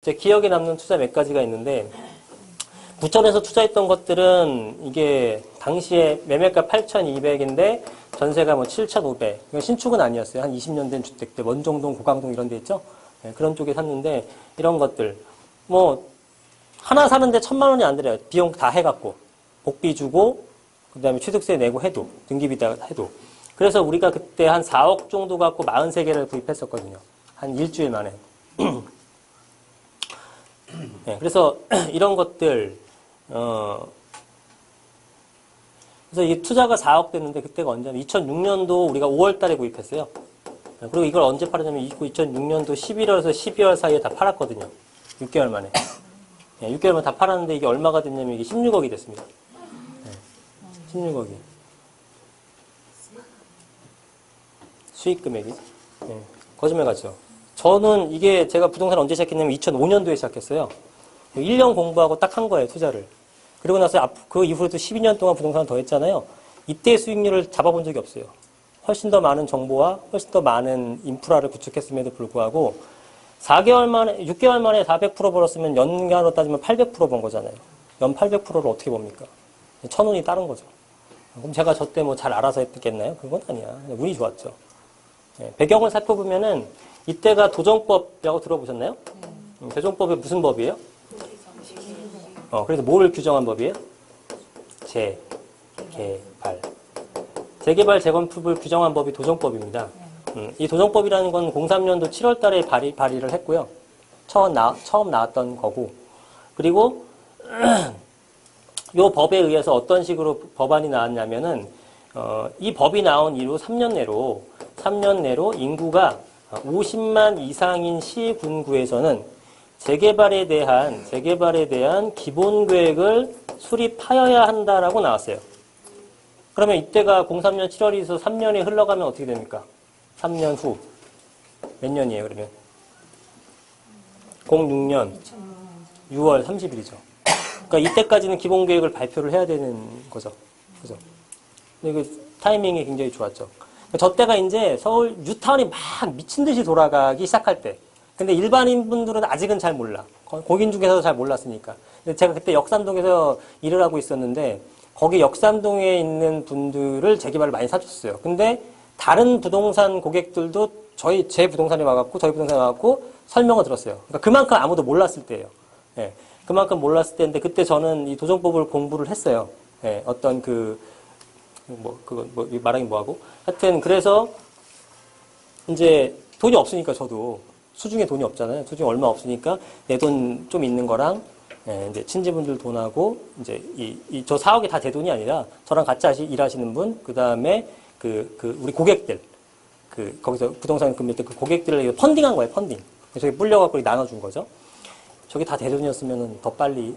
이제 기억에 남는 투자 몇 가지가 있는데, 부천에서 투자했던 것들은 이게 당시에 매매가 8,200인데 전세가 뭐 7,500. 이건 신축은 아니었어요. 한 20년 된 주택들, 원정동, 고강동 이런 데 있죠? 네, 그런 쪽에 샀는데 이런 것들. 뭐 하나 사는데 1,000만 원이 안 들어요. 비용 다 해갖고. 복비 주고 그다음에 취득세 내고 해도, 등기비다 해도. 그래서 우리가 그때 한 4억 정도 갖고 43개를 구입했었거든요. 한 일주일 만에. 네, 그래서 이런 것들, 그래서 이 투자가 4억 됐는데 그때가 언제냐면 2006년도 우리가 5월 달에 구입했어요. 그리고 이걸 언제 팔았냐면 2006년도 11월에서 12월 사이에 다 팔았거든요. 6개월 만에. 네, 6개월 만에 다 팔았는데 이게 얼마가 됐냐면 이게 16억이 됐습니다. 네, 16억이. 수익 금액이. 네, 거짓말 같죠. 저는 이게 제가 부동산 언제 시작했냐면 2005년도에 시작했어요. 1년 공부하고 딱 한 거예요, 투자를. 그리고 나서 그 이후로도 12년 동안 부동산을 더 했잖아요. 이때 수익률을 잡아본 적이 없어요. 훨씬 더 많은 정보와 훨씬 더 많은 인프라를 구축했음에도 불구하고 4개월 만에, 6개월 만에 400% 벌었으면 연간으로 따지면 800%번 거잖아요. 연 800%를 어떻게 봅니까? 1,000원이 다른 거죠. 그럼 제가 저 때 뭐 잘 알아서 했겠나요? 그건 아니야. 운이 좋았죠. 네, 배경을 살펴보면은 이때가 도정법이라고 들어보셨나요? 도정법이 무슨 법이에요? 그래서 뭘 규정한 법이에요? 재개발. 재개발 재건축을 규정한 법이 도정법입니다. 이 도정법이라는 건 03년도 7월 달에 발의를 했고요. 처음 나왔던 거고. 그리고 이 법에 의해서 어떤 식으로 법안이 나왔냐면은 이 법이 나온 이후 3년 내로 인구가 50만 이상인 시군구에서는 재개발에 대한 기본 계획을 수립하여야 한다라고 나왔어요. 그러면 이때가 03년 7월에서 3년이 흘러가면 어떻게 됩니까? 3년 후. 몇 년이에요, 그러면? 06년 6월 30일이죠. 그러니까 이때까지는 기본 계획을 발표를 해야 되는 거죠. 그죠? 근데 그 타이밍이 굉장히 좋았죠. 저 때가 이제 서울 뉴타운이 막 미친 듯이 돌아가기 시작할 때. 근데 일반인 분들은 아직은 잘 몰라. 거긴 중에서도 잘 몰랐으니까. 근데 제가 그때 역삼동에서 일을 하고 있었는데 거기 역삼동에 있는 분들을 재개발을 많이 사줬어요. 근데 다른 부동산 고객들도 제 부동산에 와갖고 저희 부동산에 와갖고 설명을 들었어요. 그러니까 그만큼 아무도 몰랐을 때예요. 예, 그만큼 몰랐을 때인데 그때 저는 이 도정법을 공부를 했어요. 예, 어떤 말하긴 뭐하고. 하여튼, 그래서, 이제, 돈이 없으니까 저도, 수중에 돈이 없잖아요. 수중에 얼마 없으니까, 내 돈 좀 있는 거랑, 예, 이제, 친지분들 돈하고, 이제, 저 4억이 다 제 돈이 아니라, 저랑 같이 일하시는 분, 그 다음에, 우리 고객들, 거기서 부동산 금융때 그 고객들을 펀딩한 거예요, 펀딩. 저기 불려갖고 나눠준 거죠. 저게 다 제 돈이었으면 더 빨리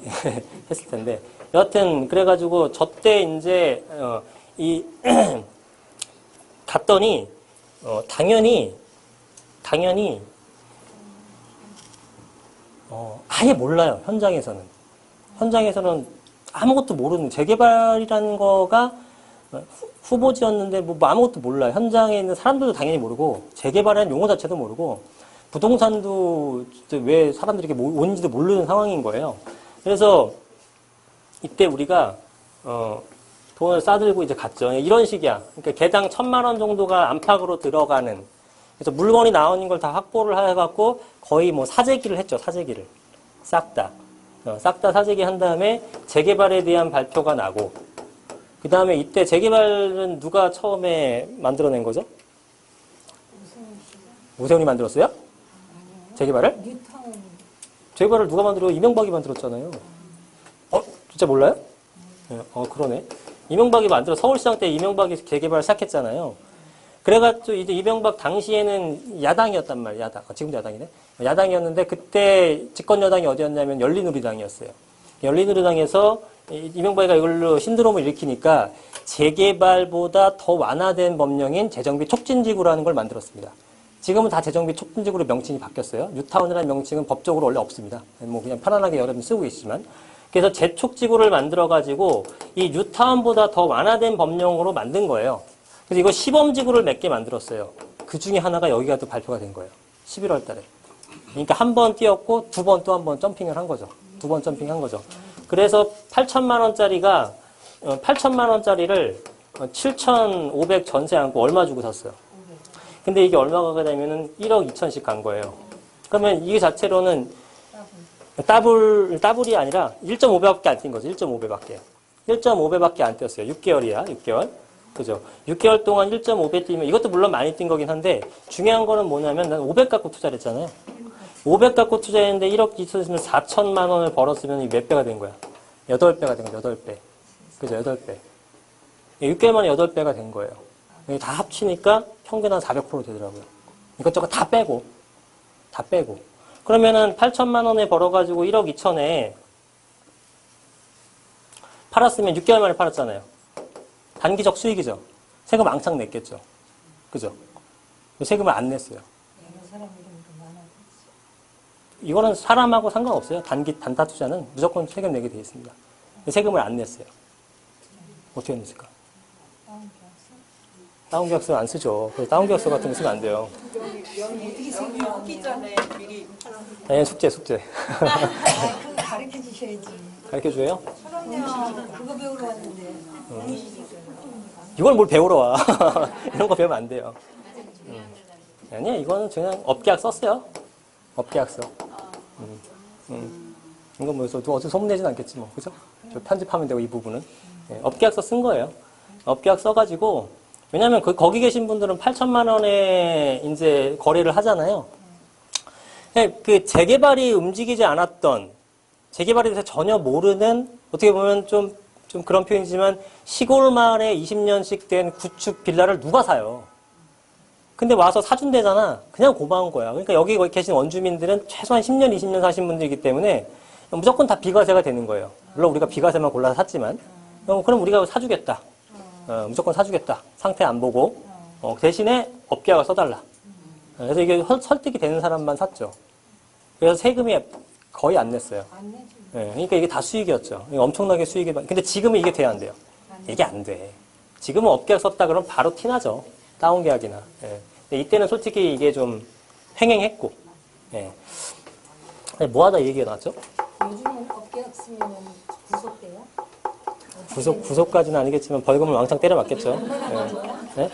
했을 텐데. 여하튼, 그래가지고, 저 때 이제, 갔더니, 당연히, 아예 몰라요, 현장에서는. 현장에서는 아무것도 모르는, 재개발이라는 거가 후보지였는데 뭐 아무것도 몰라요. 현장에 있는 사람들도 당연히 모르고, 재개발이라는 용어 자체도 모르고, 부동산도 왜 사람들이 이렇게 오는지도 모르는 상황인 거예요. 그래서 이때 우리가, 돈을 싸들고 이제 갔죠. 이런 식이야. 그러니까 개당 1,000만 원 정도가 안팎으로 들어가는. 그래서 물건이 나오는 걸 다 확보를 해갖고 거의 뭐 사재기를 했죠. 사재기를. 싹 다. 싹 다 사재기 한 다음에 재개발에 대한 발표가 나고. 그 다음에 이때 재개발은 누가 처음에 만들어낸 거죠? 오세훈이 만들었어요? 재개발을? 재개발을 누가 만들어? 이명박이 만들었잖아요. 진짜 몰라요? 그러네. 이명박이 서울시장 때 이명박이 재개발을 시작했잖아요. 그래가지고 이제 이명박 당시에는 야당이었단 말이에요. 야당. 지금도 야당이네. 야당이었는데 그때 집권 여당이 어디였냐면 열린우리당이었어요. 열린우리당에서 이명박이가 이걸로 신드롬을 일으키니까 재개발보다 더 완화된 법령인 재정비 촉진지구라는 걸 만들었습니다. 지금은 다 재정비 촉진지구로 명칭이 바뀌었어요. 뉴타운이라는 명칭은 법적으로 원래 없습니다. 뭐 그냥 편안하게 여러분 쓰고 계시지만. 그래서 재촉지구를 만들어가지고 이 뉴타운보다 더 완화된 법령으로 만든 거예요. 그래서 이거 시범지구를 몇 개 만들었어요. 그 중에 하나가 여기가 또 발표가 된 거예요. 11월 달에. 그러니까 한 번 뛰었고 두 번 또 한 번 점핑을 한 거죠. 두 번 점핑한 거죠. 그래서 8천만 원짜리가 8천만 원짜리를 7,500 전세 안고 얼마 주고 샀어요. 근데 이게 얼마가 되면은 1억 2천씩 간 거예요. 그러면 이게 자체로는 더블이 아니라 1.5배밖에 안 뛴 거죠. 1.5배밖에. 1.5배밖에 안 뛰었어요. 6개월이야, 6개월. 그죠? 6개월 동안 1.5배 뛰면 이것도 물론 많이 뛴 거긴 한데 중요한 거는 뭐냐면 난 500 갖고 투자를 했잖아요. 500 갖고 투자했는데 1억 2천이면 4천만 원을 벌었으면 이게 몇 배가 된 거야? 8배가 된 거야, 8배. 그죠? 8배. 6개월 만에 8배가 된 거예요. 다 합치니까 평균 한 400% 되더라고요. 이것저것 다 빼고. 그러면은 8천만 원에 벌어가지고 1억 2천에 팔았으면 6개월 만에 팔았잖아요. 단기적 수익이죠. 세금 왕창 냈겠죠. 그죠? 세금을 안 냈어요. 이거는 사람하고 상관없어요. 단타 투자는 무조건 세금 내게 되어 있습니다. 세금을 안 냈어요. 어떻게 냈을까? 다운 계약서 안 쓰죠. 그래서 다운 계약서 같은 거 쓰면 안 돼요. 오기 전에 미리 네, 숙제. 그거 가르쳐 주셔야지. 가르쳐 줘요? 그럼요. 그거 배우러 왔는데. 이걸 뭘 배우러 와. 이런 거 배우면 안 돼요. 아니야, 이거는 그냥 업계약 썼어요. 업계약서. 이건 뭐, 어차피 소문내진 않겠지, 뭐. 그죠? 저 편집하면 되고, 이 부분은. 네, 업계약서 쓴 거예요. 업계약 써가지고, 왜냐면 거기 계신 분들은 8천만 원에 이제 거래를 하잖아요. 그 재개발이 움직이지 않았던, 재개발에 대해서 전혀 모르는, 어떻게 보면 좀 그런 표현이지만, 시골 마을에 20년씩 된 구축 빌라를 누가 사요? 근데 와서 사준대잖아. 그냥 고마운 거야. 그러니까 여기 계신 원주민들은 최소한 10년, 20년 사신 분들이기 때문에 무조건 다 비과세가 되는 거예요. 물론 우리가 비과세만 골라서 샀지만. 그럼 우리가 사주겠다. 무조건 사주겠다. 상태 안 보고. 대신에 업계약을 써달라. 그래서 이게 설득이 되는 사람만 샀죠. 그래서 세금이 거의 안 냈어요. 그러니까 이게 다 수익이었죠. 엄청나게 수익이. 근데 지금은 이게 돼야 안 돼요. 이게 안 돼. 지금은 업계약 썼다 그러면 바로 티나죠. 다운 계약이나. 근데 이때는 솔직히 이게 좀 횡행했고. 뭐 하다 이 얘기가 나왔죠? 요즘은 업계약 쓰면 구속돼요? 구속까지는 아니겠지만 벌금을 왕창 때려 맞겠죠. 네?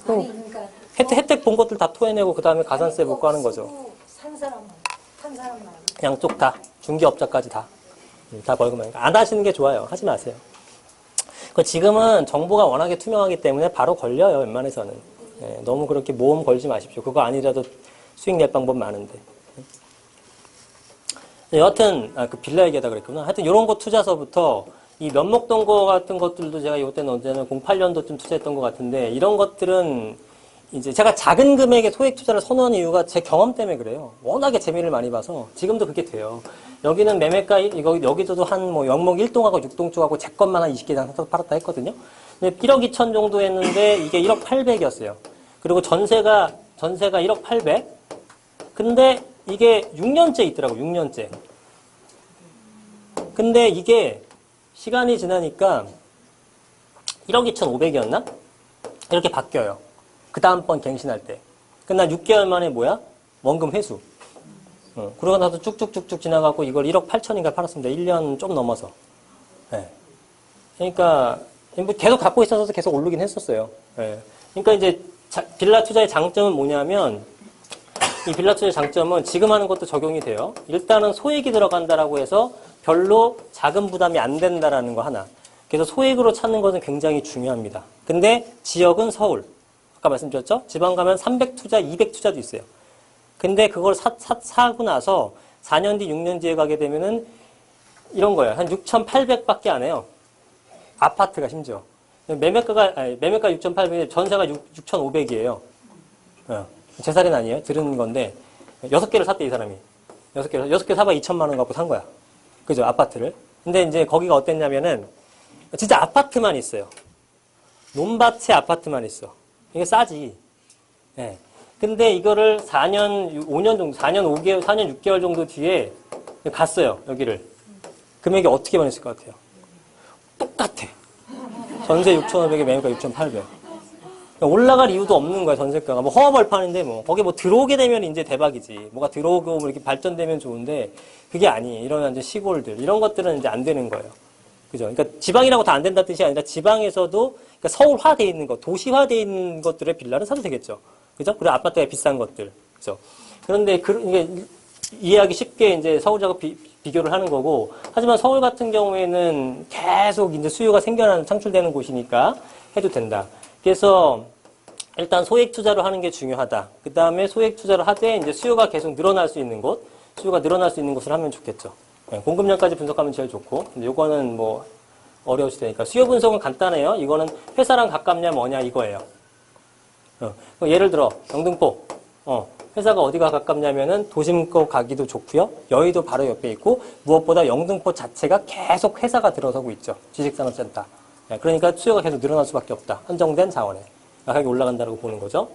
그러니까 혜택 본 것들 다 토해내고 그 다음에 가산세 묻고 하는 거죠. 산 사람만. 양쪽 다. 중개업자까지 다. 다 벌금하니까. 안 하시는 게 좋아요. 하지 마세요. 지금은 정보가 워낙에 투명하기 때문에 바로 걸려요. 웬만해서는. 너무 그렇게 모험 걸지 마십시오. 그거 아니라도 수익 낼 방법 많은데. 여하튼 그 빌라 얘기하다 그랬구나. 하여튼 이런 거 투자서부터 이 면목동 거 같은 것들도 제가 이때는 언제는 08년도쯤 투자했던 것 같은데 이런 것들은 이제 제가 작은 금액의 소액 투자를 선호하는 이유가 제 경험 때문에 그래요. 워낙에 재미를 많이 봐서 지금도 그게 돼요. 여기는 매매가 여기서도 한 뭐 영목 1동하고 6동 쪽하고 제 것만 한 20개 이상 사서 팔았다 했거든요. 근데 1억 2천 정도 했는데 이게 1억 800이었어요. 그리고 전세가 1억 800. 근데 이게 6년째 있더라고. 6년째. 근데 이게 시간이 지나니까 1억 2,500이었나? 이렇게 바뀌어요. 그 다음번 갱신할 때. 끝나 6개월 만에 뭐야? 원금 회수. 그러고 나서 쭉쭉쭉쭉 지나가고 이걸 1억 8천인가 팔았습니다. 1년 좀 넘어서. 네. 그러니까 계속 갖고 있어서 계속 오르긴 했었어요. 네. 그러니까 이제 빌라 투자의 장점은 뭐냐면 이 빌라 투자의 장점은 지금 하는 것도 적용이 돼요. 일단은 소액이 들어간다라고 해서 별로 자금 부담이 안 된다라는 거 하나. 그래서 소액으로 찾는 것은 굉장히 중요합니다. 근데 지역은 서울. 아까 말씀드렸죠? 지방 가면 300투자, 200투자도 있어요. 근데 그걸 사고 나서 4년 뒤, 6년 뒤에 가게 되면은 이런 거예요. 한 6,800밖에 안 해요. 아파트가 심지어. 매매가가 6,800인데 전세가 6,500이에요. 제 살은 아니에요. 들은 건데 6개를 샀대 이 사람이. 6개 사봐 2천만 원 갖고 산 거야. 그죠? 아파트를. 근데 이제 거기가 어땠냐면은 진짜 아파트만 있어요. 논밭에 아파트만 있어. 이게 싸지. 예. 근데 이거를 4년 5년 정도, 4년 5개월, 4년 6개월 정도 뒤에 갔어요. 여기를. 금액이 어떻게 변했을 것 같아요? 똑같아. 전세 6,500에 매매가 6,800. 올라갈 이유도 없는 거야, 전세가가. 뭐 허허벌판인데 뭐. 거기 뭐 들어오게 되면 이제 대박이지. 뭐가 들어오고 뭐 이렇게 발전되면 좋은데 그게 아니에요. 이런 이제 시골들. 이런 것들은 이제 안 되는 거예요. 그죠? 그러니까 지방이라고 다 안 된다는 뜻이 아니라 지방에서도 그러니까 서울화돼 있는 것, 도시화돼 있는 것들의 빌라는 사도 되겠죠. 그죠? 그리고 아파트가 비싼 것들. 그죠? 그런데 이게 이해하기 쉽게 이제 서울하고 비교를 하는 거고, 하지만 서울 같은 경우에는 계속 이제 수요가 창출되는 곳이니까 해도 된다. 그래서 일단 소액 투자를 하는 게 중요하다. 그 다음에 소액 투자를 하되 이제 수요가 계속 늘어날 수 있는 곳, 수요가 늘어날 수 있는 곳을 하면 좋겠죠. 공급량까지 분석하면 제일 좋고, 근데 요거는 뭐 어려우실 테니까. 수요 분석은 간단해요. 이거는 회사랑 가깝냐 뭐냐 이거예요. 예를 들어 영등포, 회사가 어디가 가깝냐면은 도심권 가기도 좋고요. 여의도 바로 옆에 있고, 무엇보다 영등포 자체가 계속 회사가 들어서고 있죠. 지식산업센터. 그러니까 수요가 계속 늘어날 수밖에 없다. 한정된 자원에 가격이 올라간다고 보는 거죠.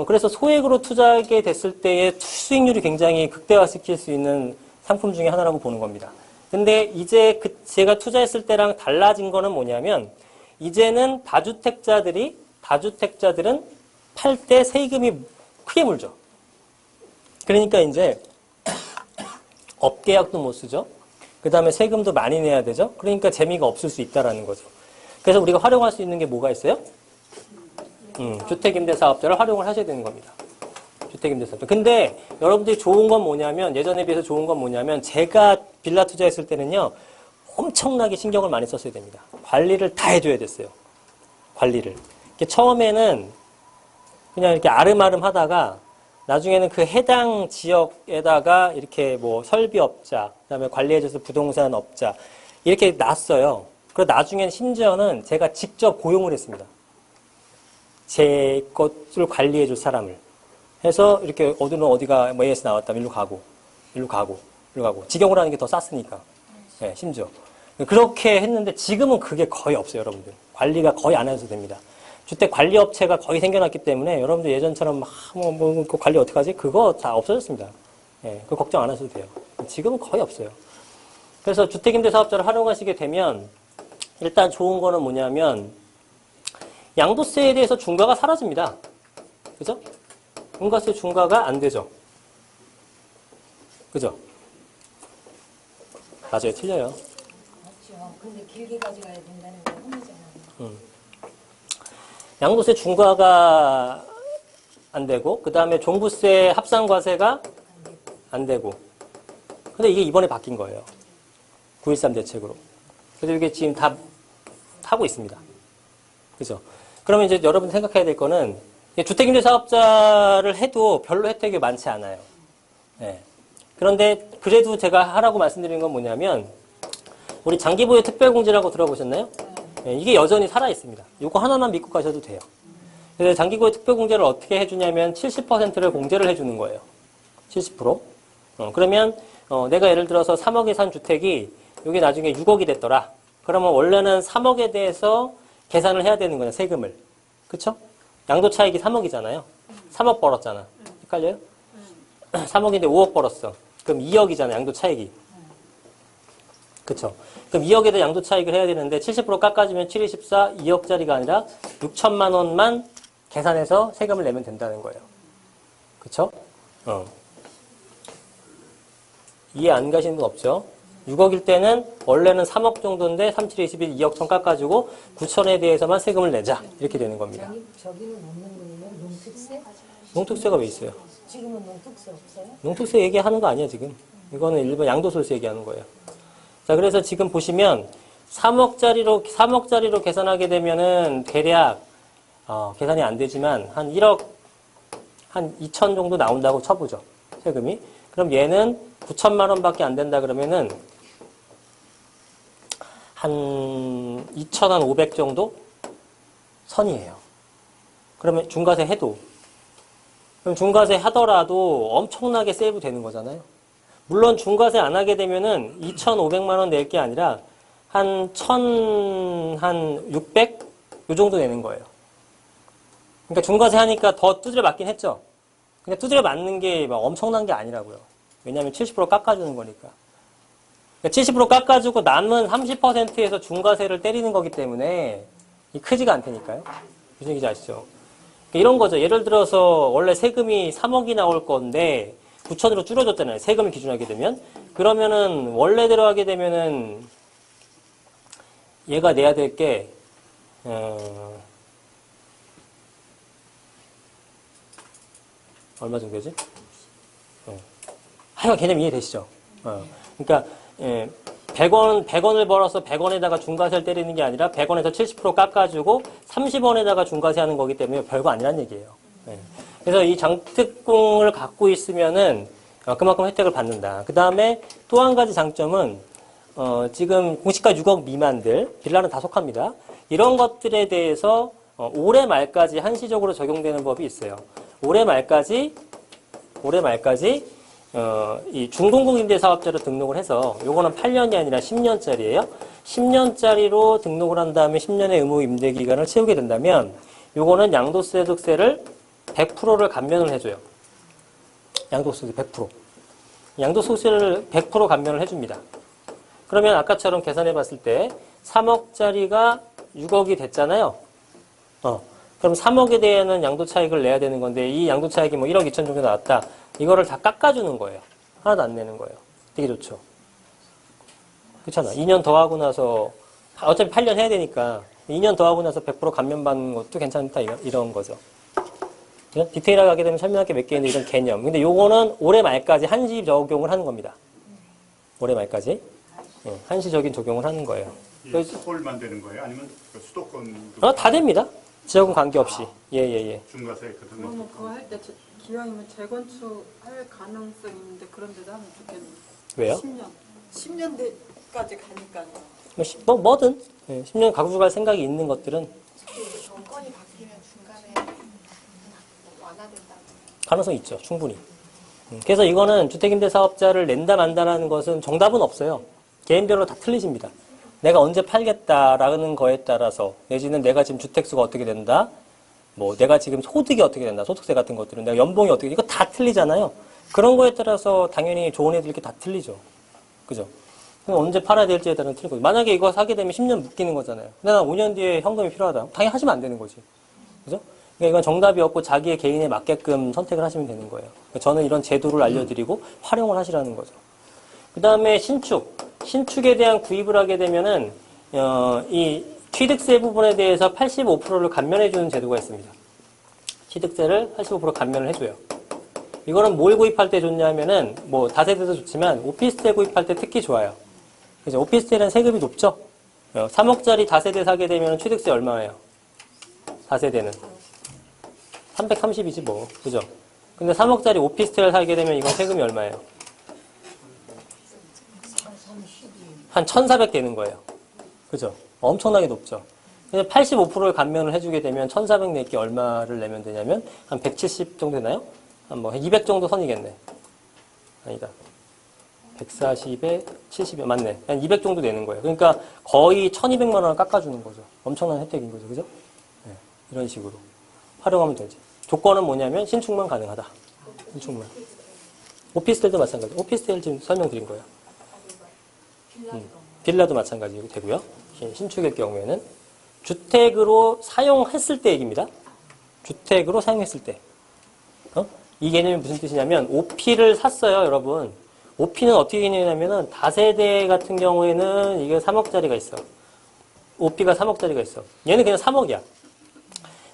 그래서 소액으로 투자하게 됐을 때의 수익률이 굉장히 극대화시킬 수 있는 상품 중에 하나라고 보는 겁니다. 근데 이제 제가 투자했을 때랑 달라진 거는 뭐냐면, 이제는 다주택자들은 팔 때 세금이 크게 물죠. 그러니까 이제 업계약도 못 쓰죠. 그 다음에 세금도 많이 내야 되죠. 그러니까 재미가 없을 수 있다라는 거죠. 그래서 우리가 활용할 수 있는 게 뭐가 있어요? 주택임대사업자를 활용을 하셔야 되는 겁니다. 주택임대사업자. 근데 여러분들이 좋은 건 뭐냐면, 예전에 비해서 좋은 건 뭐냐면, 제가 빌라 투자했을 때는요, 엄청나게 신경을 많이 썼어야 됩니다. 관리를 다 해줘야 됐어요. 관리를. 처음에는 그냥 이렇게 아름아름 하다가, 나중에는 그 해당 지역에다가 이렇게 뭐 설비업자, 그 다음에 관리해줘서 부동산 업자, 이렇게 놨어요. 그리고 나중에는 심지어는 제가 직접 고용을 했습니다. 제 것을 관리해줄 사람을. 해서 이렇게 어디가 뭐 AS 나왔다면 일로 가고. 직영으로 하는 게 더 쌌으니까. 네, 심지어. 그렇게 했는데 지금은 그게 거의 없어요, 여러분들. 관리가 거의 안 해도 됩니다. 주택 관리 업체가 거의 생겨났기 때문에 여러분들 예전처럼 그 관리 어떻게 하지? 그거 다 없어졌습니다. 예, 그거 걱정 안 하셔도 돼요. 지금은 거의 없어요. 그래서 주택임대사업자를 활용하시게 되면 일단 좋은 거는 뭐냐면 양도세에 대해서 중과가 사라집니다. 그죠? 중과세 중과가 안 되죠. 그죠? 맞아요. 틀려요. 맞죠. 근데 길게 가져가야 된다는 건 흠이잖아요. 양도세 중과가 안 되고, 그 다음에 종부세 합산과세가 안 되고. 근데 이게 이번에 바뀐 거예요. 9.13 대책으로. 그래서 이게 지금 다 하고 있습니다. 그죠? 그러면 이제 여러분 생각해야 될 거는, 주택임대사업자를 해도 별로 혜택이 많지 않아요. 네. 그런데 그래도 제가 하라고 말씀드리는 건 뭐냐면, 우리 장기보유 특별공제라고 들어보셨나요? 네, 이게 여전히 살아있습니다. 이거 하나만 믿고 가셔도 돼요. 그래서 장기보유 특별공제를 어떻게 해주냐면 70%를 공제를 해주는 거예요. 70%. 그러면 내가 예를 들어서 3억에 산 주택이 이게 나중에 6억이 됐더라. 그러면 원래는 3억에 대해서 계산을 해야 되는 거예요. 세금을. 그쵸? 양도 차익이 3억이잖아요. 3억 벌었잖아. 헷갈려요? 3억인데 5억 벌었어. 그럼 2억이잖아. 양도 차익이. 그쵸? 그럼 2억에 대한 양도 차익을 해야 되는데 70% 깎아주면 7, 24, 2억짜리가 아니라 6천만 원만 계산해서 세금을 내면 된다는 거예요. 그쵸? 이해 안 가시는 분 없죠? 6억일 때는 원래는 3억 정도인데 3, 7, 21, 2억 천 깎아주고 9천에 대해서만 세금을 내자. 이렇게 되는 겁니다. 저기는 없는 거예요? 농특세? 농특세가 왜 있어요? 지금은 농특세 없어요? 농특세 얘기하는 거 아니야, 지금. 이거는 일반 양도소득세 얘기하는 거예요. 자, 그래서 지금 보시면 3억짜리로 계산하게 되면은 대략, 계산이 안 되지만 한 1억, 한 2천 정도 나온다고 쳐보죠. 세금이. 그럼 얘는 9천만 원밖에 안 된다 그러면은 한 2,500 정도 선이에요. 그러면 중과세 해도. 그럼 중과세 하더라도 엄청나게 세이브 되는 거잖아요. 물론 중과세 안 하게 되면은 2,500만 원 낼 게 아니라 한 600? 요 정도 내는 거예요. 그러니까 중과세 하니까 더 두드려 맞긴 했죠. 근데 두드려 맞는 게 막 엄청난 게 아니라고요. 왜냐하면 70% 깎아주는 거니까. 그러니까 70% 깎아주고 남은 30%에서 중과세를 때리는 거기 때문에 이 크지가 않다니까요. 무슨 얘기인지 아시죠? 이런 거죠. 예를 들어서 원래 세금이 3억이 나올 건데 9천으로 줄어졌잖아요. 세금을 기준하게 되면. 그러면은 원래대로 하게 되면은 얘가 내야 될 게 얼마 정도 되지? 하여간 개념 이해되시죠? 그러니까 100원을 벌어서 100원에다가 중과세를 때리는 게 아니라 100원에서 70% 깎아주고 30원에다가 중과세 하는 거기 때문에 별거 아니란 얘기예요. 그래서 이 장특공을 갖고 있으면은 그만큼 혜택을 받는다. 그 다음에 또 한 가지 장점은 지금 공시가 6억 미만들, 빌라는 다 속합니다. 이런 것들에 대해서 올해 말까지 한시적으로 적용되는 법이 있어요. 올해 말까지 이 중공공임대사업자로 등록을 해서 요거는 8년이 아니라 10년짜리예요. 10년짜리로 등록을 한 다음에 10년의 의무 임대 기간을 채우게 된다면 요거는 양도소득세를 100%를 감면을 해줘요. 양도소득세 100%. 양도소득세를 100% 감면을 해줍니다. 그러면 아까처럼 계산해 봤을 때 3억짜리가 6억이 됐잖아요. 그럼 3억에 대해서는 양도 차익을 내야 되는 건데 이 양도 차익이 뭐 1억 2천 정도 나왔다. 이거를 다 깎아주는 거예요. 하나도 안 내는 거예요. 되게 좋죠. 그렇잖아. 2년 더 하고 나서 어차피 8년 해야 되니까 2년 더 하고 나서 100% 감면받는 것도 괜찮다 이런 거죠. 디테일하게 하게 되면 설명할 게 몇 개 있는데 이런 개념. 근데 요거는 올해 말까지 한시 적용을 하는 겁니다. 올해 말까지. 한시적인 적용을 하는 거예요. 서울만 되는 거예요? 아니면 수도권? 다 됩니다. 지역은 관계없이. 예. 중과세 같은 거. 그러면 그거 할 때 기왕이면 재건축할 가능성이 있는데 그런 데도 하면 좋겠네요. 왜요? 10년 대까지 가니까요. 뭐든 10년 가구갈 생각이 있는 것들은 정권이 바뀌면 중간에 완화된다고. 가능성이 있죠. 충분히. 그래서 이거는 주택임대사업자를 낸다 만다라는 것은 정답은 없어요. 개인별로 다 틀리십니다. 내가 언제 팔겠다라는 거에 따라서 내지는 내가 지금 주택수가 어떻게 된다, 뭐 내가 지금 소득이 어떻게 된다, 소득세 같은 것들은 내가 연봉이 어떻게, 이거 다 틀리잖아요. 그런 거에 따라서 당연히 좋은 애들 이렇게 다 틀리죠. 그죠? 그럼 언제 팔아야 될지에 따른 틀리고, 만약에 이거 사게 되면 10년 묶이는 거잖아요. 근데 난 5년 뒤에 현금이 필요하다. 당연히 하시면 안 되는 거지. 그죠? 그러니까 이건 정답이 없고 자기의 개인에 맞게끔 선택을 하시면 되는 거예요. 그러니까 저는 이런 제도를 알려드리고 활용을 하시라는 거죠. 그 다음에 신축에 대한 구입을 하게 되면은 이 취득세 부분에 대해서 85%를 감면해주는 제도가 있습니다. 취득세를 85% 감면을 해줘요. 이거는 뭘 구입할 때 좋냐면은 뭐 다세대도 좋지만 오피스텔 구입할 때 특히 좋아요. 그죠? 오피스텔은 세금이 높죠. 3억짜리 다세대 사게 되면 취득세 얼마예요? 다세대는 330이지 뭐, 그죠? 근데 3억짜리 오피스텔 사게 되면 이건 세금이 얼마예요? 한 1,400 되는 거예요. 그죠? 엄청나게 높죠. 그래서 85%를 감면을 해주게 되면 1,400 내게 얼마를 내면 되냐면 한 170 정도 되나요? 한 200 정도 선이겠네. 아니다. 140에 70에 맞네. 한 200 정도 내는 거예요. 그러니까 거의 1,200만 원을 깎아주는 거죠. 엄청난 혜택인 거죠. 그죠? 네, 이런 식으로 활용하면 되지. 조건은 뭐냐면 신축만 가능하다. 신축만. 오피스텔도 마찬가지. 오피스텔 지금 설명드린 거예요. 빌라도 마찬가지 되고요. 신축의 경우에는 주택으로 사용했을 때 얘기입니다. 주택으로 사용했을 때. 이 개념이 무슨 뜻이냐면 OP를 샀어요, 여러분. OP는 어떻게 개념이냐면은 다세대 같은 경우에는 이게 3억짜리가 있어. OP가 3억짜리가 있어. 얘는 그냥 3억이야.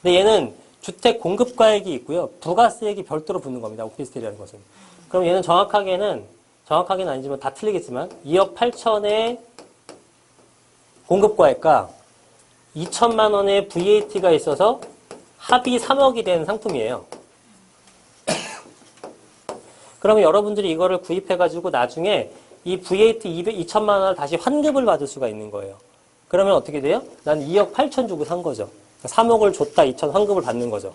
근데 얘는 주택 공급가액이 있고요. 부가세액이 별도로 붙는 겁니다. 오피스텔이라는 것은. 그럼 얘는 정확하게는 아니지만 다 틀리겠지만 2억 8천의 공급가액과 2천만 원의 VAT가 있어서 합이 3억이 된 상품이에요. 그러면 여러분들이 이거를 구입해가지고 나중에 이 VAT 2천만 원을 다시 환급을 받을 수가 있는 거예요. 그러면 어떻게 돼요? 난 2억 8천 주고 산 거죠. 3억을 줬다 2천 환급을 받는 거죠.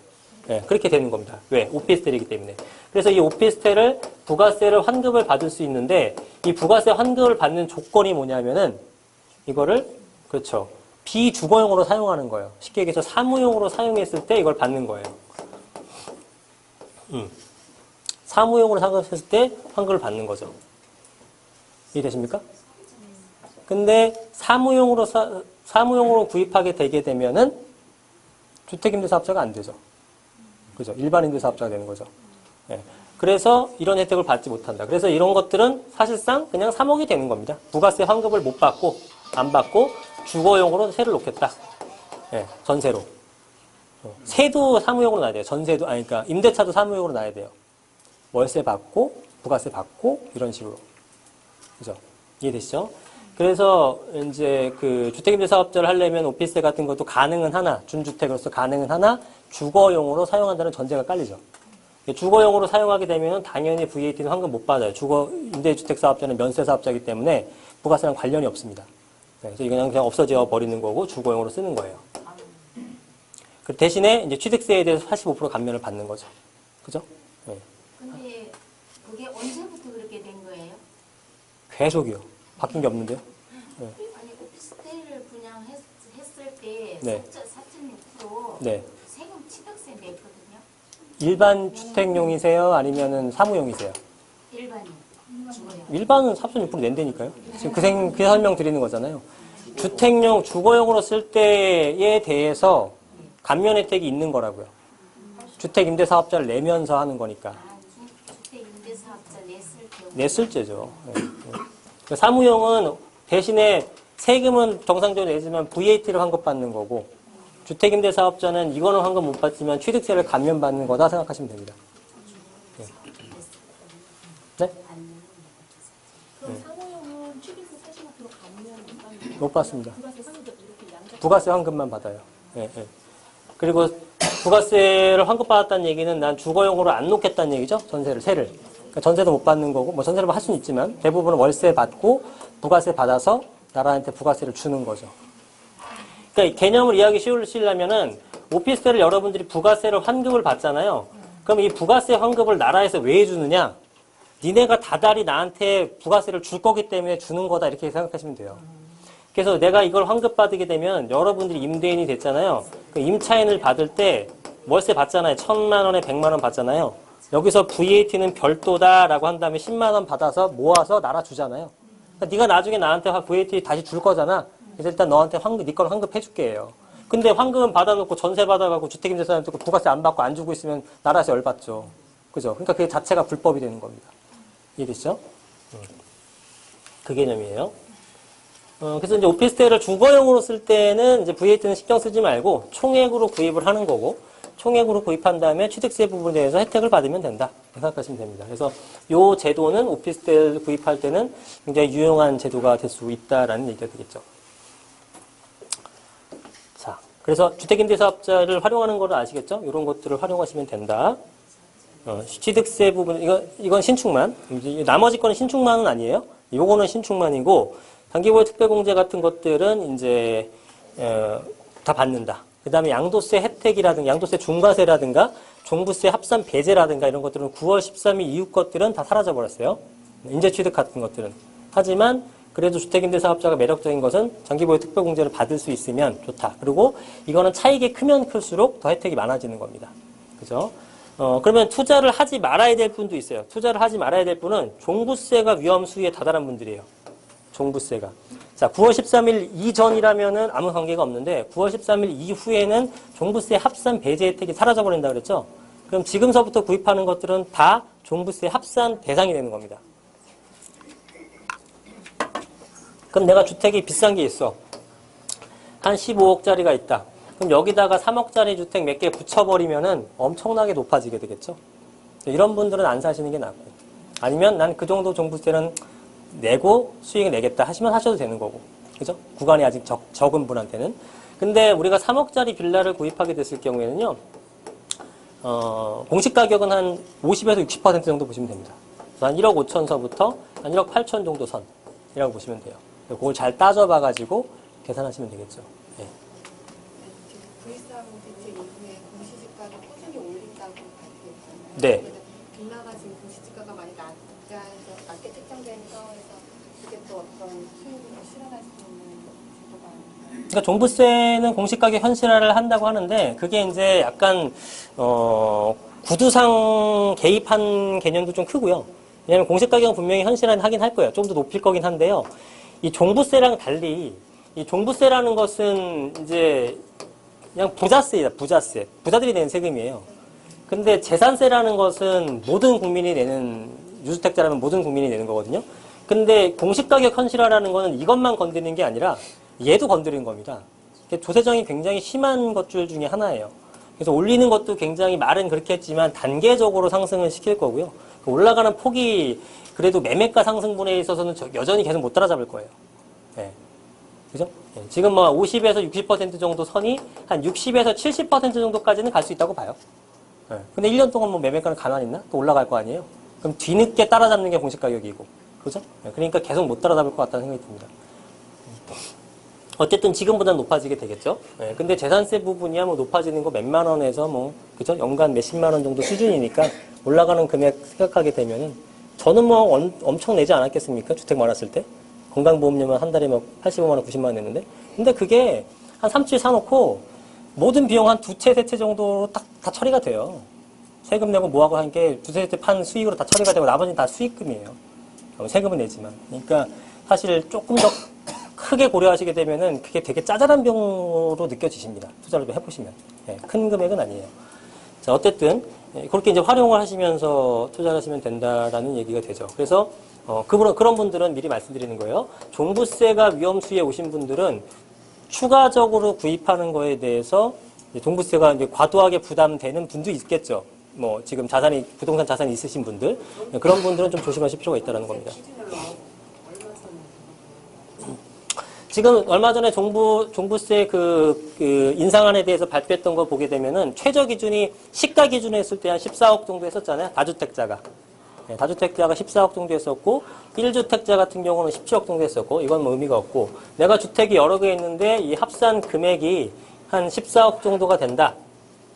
네, 그렇게 되는 겁니다. 왜? 오피스텔이기 때문에. 그래서 이 오피스텔을 부가세를 환급을 받을 수 있는데 이 부가세 환급을 받는 조건이 뭐냐면은 이거를 그렇죠. 비주거용으로 사용하는 거예요. 쉽게 얘기해서 사무용으로 사용했을 때 이걸 받는 거예요. 사무용으로 사용했을 때 환급을 받는 거죠. 이해되십니까? 근데 사무용으로 사무용으로 구입하게 되게 되면은 주택임대사업자가 안 되죠. 그죠? 일반 임대사업자가 되는 거죠. 예. 그래서 이런 혜택을 받지 못한다. 그래서 이런 것들은 사실상 그냥 3억이 되는 겁니다. 부가세 환급을 못 받고, 안 받고, 주거용으로 세를 놓겠다. 예, 전세로. 세도 사무용으로 놔야 돼요. 전세도, 아니, 그러니까 임대차도 사무용으로 놔야 돼요. 월세 받고, 부가세 받고, 이런 식으로. 그죠? 이해되시죠? 그래서 이제 그 주택임대사업자를 하려면 오피스텔 같은 것도 가능은 하나, 준주택으로서 가능은 하나, 주거용으로 사용한다는 전제가 깔리죠. 주거용으로 사용하게 되면 당연히 VAT는 환급 못 받아요. 임대주택사업자는 면세사업자이기 때문에 부가세랑 관련이 없습니다. 그래서 이건 그냥 없어져 버리는 거고 주거용으로 쓰는 거예요. 그 대신에 이제 취득세에 대해서 45% 감면을 받는 거죠. 그죠? 네. 근데 그게 언제부터 그렇게 된 거예요? 계속이요. 바뀐 게 없는데요. 네. 아니 오피스텔을 분양했을 때 네. 4.6% 네. 세금 취득세 냈거든요. 일반 주택용이세요? 아니면은 사무용이세요? 일반인 주거용. 일반은 4.6% 낸다니까요. 지금 그 설명 드리는 거잖아요. 주택용, 주거용으로 쓸 때에 대해서 감면 혜택이 있는 거라고요. 주택임대사업자를 내면서 하는 거니까. 아, 주택임대사업자 냈을 경우. 냈을 때죠. 네. 네. 사무용은 대신에 세금은 정상적으로 내지만 VAT를 환급받는 거고, 주택임대사업자는 이거는 환급 못 받지만 취득세를 감면받는 거다 생각하시면 됩니다. 네. 네? 그럼 사무용은 취득세 40% 감면 못 받는 못 받습니다. 부가세 상급 이렇게 양자 부가세 환급만 받아요. 예, 예. 그리고 부가세를 환급받았다는 얘기는 난 주거용으로 안 놓겠다는 얘기죠. 세를. 그러니까 전세도 못 받는 거고, 뭐 전세를 할 수는 있지만 대부분은 월세 받고 부가세 받아서 나라한테 부가세를 주는 거죠. 그러니까 개념을 이해하기 쉬우려면은 오피스텔을 여러분들이 부가세를 환급을 받잖아요. 그럼 이 부가세 환급을 나라에서 왜 주느냐? 니네가 다달이 나한테 부가세를 줄 거기 때문에 주는 거다 이렇게 생각하시면 돼요. 그래서 내가 이걸 환급받게 되면 여러분들이 임대인이 됐잖아요. 그 임차인을 받을 때 월세 받잖아요. 1,000만 원에 100만 원 받잖아요. 여기서 VAT는 별도다라고 한 다음에 10만 원 받아서 모아서 나라 주잖아요. 그러니까 네가 나중에 나한테 VAT 다시 줄 거잖아. 그래서 일단 너한테 네 건 환급해 줄게요. 근데 환급은 받아놓고 전세 받아가고 주택임대사한테 부가세 안 받고 안 주고 있으면 나라에서 열받죠. 그죠? 그러니까 그 자체가 불법이 되는 겁니다. 이해되시죠? 그 개념이에요. 그래서 이제 오피스텔을 주거용으로 쓸 때는 이제 VAT는 신경 쓰지 말고 총액으로 구입을 하는 거고, 총액으로 구입한 다음에 취득세 부분에 대해서 혜택을 받으면 된다. 생각하시면 됩니다. 그래서 이 제도는 오피스텔 구입할 때는 굉장히 유용한 제도가 될 수 있다라는 얘기가 되겠죠. 자, 그래서 주택임대사업자를 활용하는 걸 아시겠죠? 이런 것들을 활용하시면 된다. 취득세 부분, 이건 신축만. 나머지 거는 신축만은 아니에요. 요거는 신축만이고, 단기보유 특별공제 같은 것들은 이제, 다 받는다. 그 다음에 양도세 혜택이라든가, 양도세 중과세라든가, 종부세 합산 배제라든가 이런 것들은 9월 13일 이후 것들은 다 사라져버렸어요. 인재취득 같은 것들은. 하지만, 그래도 주택임대사업자가 매력적인 것은 장기보유 특별공제를 받을 수 있으면 좋다. 그리고 이거는 차익이 크면 클수록 더 혜택이 많아지는 겁니다. 그죠? 그러면 투자를 하지 말아야 될 분도 있어요. 투자를 하지 말아야 될 분은 종부세가 위험 수위에 다다른 분들이에요. 종부세가. 자, 9월 13일 이전이라면은 아무 관계가 없는데 9월 13일 이후에는 종부세 합산 배제 혜택이 사라져버린다 그랬죠? 그럼 지금서부터 구입하는 것들은 다 종부세 합산 대상이 되는 겁니다. 그럼 내가 주택이 비싼 게 있어. 한 15억짜리가 있다. 그럼 여기다가 3억짜리 주택 몇 개 붙여버리면은 엄청나게 높아지게 되겠죠? 이런 분들은 안 사시는 게 낫고. 아니면 난 그 정도 종부세는 내고 수익을 내겠다 하시면 하셔도 되는 거고. 그죠? 구간이 아직 적은 분한테는. 근데 우리가 3억짜리 빌라를 구입하게 됐을 경우에는요, 공시 가격은 한 50에서 60% 정도 보시면 됩니다. 그래서 한 1억 5천서부터 한 1억 8천 정도 선이라고 보시면 돼요. 그걸 잘 따져봐가지고 계산하시면 되겠죠. 네. V3 대책 이후에 공시지가를 꾸준히 올린다고 발표했잖아요. 네. 빌라가 지금 공시지가가 많이 낮게 책정된 상황에서 그게 또 어떤 수익을 실현할 수 있는 제도가 아닌가요? 그러니까 종부세는 공시가격 현실화를 한다고 하는데 그게 이제 약간 구두상 개입한 개념도 좀 크고요. 왜냐하면 공시가격은 분명히 현실화는 하긴 할 거예요. 좀 더 높일 거긴 한데요. 이 종부세랑 달리 이 종부세라는 것은 이제 그냥 부자세이다, 부자세. 부자들이 내는 세금이에요. 근데 재산세라는 것은 모든 국민이 내는, 유주택자라면 모든 국민이 내는 거거든요. 근데 공시가격 현실화라는 거는 이것만 건드리는 게 아니라 얘도 건드리는 겁니다. 조세정이 굉장히 심한 것들 중에 하나예요. 그래서 올리는 것도 굉장히 말은 그렇게 했지만 단계적으로 상승을 시킬 거고요. 올라가는 폭이 그래도 매매가 상승분에 있어서는 여전히 계속 못 따라잡을 거예요. 네. 그죠? 네. 지금 뭐 50에서 60% 정도 선이 한 60에서 70% 정도까지는 갈 수 있다고 봐요. 네. 근데 1년 동안 뭐 매매가는 가만히 있나? 또 올라갈 거 아니에요? 그럼 뒤늦게 따라잡는 게 공시가격이고. 그죠? 네. 그러니까 계속 못 따라잡을 것 같다는 생각이 듭니다. 어쨌든 지금보다 높아지게 되겠죠. 네, 근데 재산세 부분이야 뭐 높아지는 거 몇만 원에서 뭐 그죠? 연간 몇십만 원 정도 수준이니까 올라가는 금액 생각하게 되면은 저는 뭐 엄청 내지 않았겠습니까? 주택 많았을 때 건강보험료만 한 달에 뭐 85만 원, 90만 원 냈는데 근데 그게 한 3채 사놓고 모든 비용 한 2채, 3채 정도 딱 다 처리가 돼요. 세금 내고 뭐하고 한 게 2채, 3채 판 수익으로 다 처리가 되고 나머지는 다 수익금이에요. 세금은 내지만. 그러니까 사실 조금 더 크게 고려하시게 되면은 그게 되게 짜잘한 병으로 느껴지십니다. 투자를 좀 해보시면. 예, 큰 금액은 아니에요. 자, 어쨌든, 그렇게 이제 활용을 하시면서 투자를 하시면 된다라는 얘기가 되죠. 그래서, 그런 분들은 미리 말씀드리는 거예요. 종부세가 위험수에 오신 분들은 추가적으로 구입하는 거에 대해서 종부세가 이제 과도하게 부담되는 분도 있겠죠. 뭐, 지금 부동산 자산이 있으신 분들. 그런 분들은 좀 조심하실 필요가 있다는 겁니다. 지금 얼마 전에 종부세 인상안에 대해서 발표했던 거 보게 되면은 최저 기준이 시가 기준에 했을 때 한 14억 정도 했었잖아요. 다주택자가. 네, 다주택자가 14억 정도 했었고, 1주택자 같은 경우는 17억 정도 했었고, 이건 뭐 의미가 없고, 내가 주택이 여러 개 있는데 이 합산 금액이 한 14억 정도가 된다.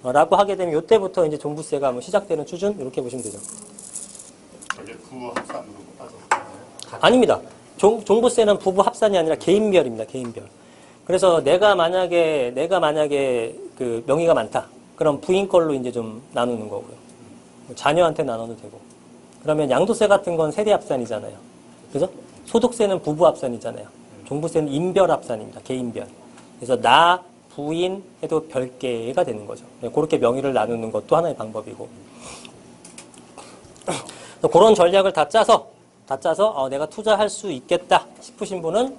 라고 하게 되면 이때부터 이제 종부세가 뭐 시작되는 수준? 이렇게 보시면 되죠. 저게 부합산으로 따져. 아닙니다. 종부세는 부부 합산이 아니라 개인별입니다. 개인별. 그래서 내가 만약에 그 명의가 많다. 그럼 부인 걸로 이제 좀 나누는 거고요. 자녀한테 나눠도 되고. 그러면 양도세 같은 건 세대 합산이잖아요. 그죠? 소득세는 부부 합산이잖아요. 종부세는 인별 합산입니다. 개인별. 그래서 나, 부인 해도 별개가 되는 거죠. 그렇게 명의를 나누는 것도 하나의 방법이고. 그런 전략을 다 짜서 내가 투자할 수 있겠다 싶으신 분은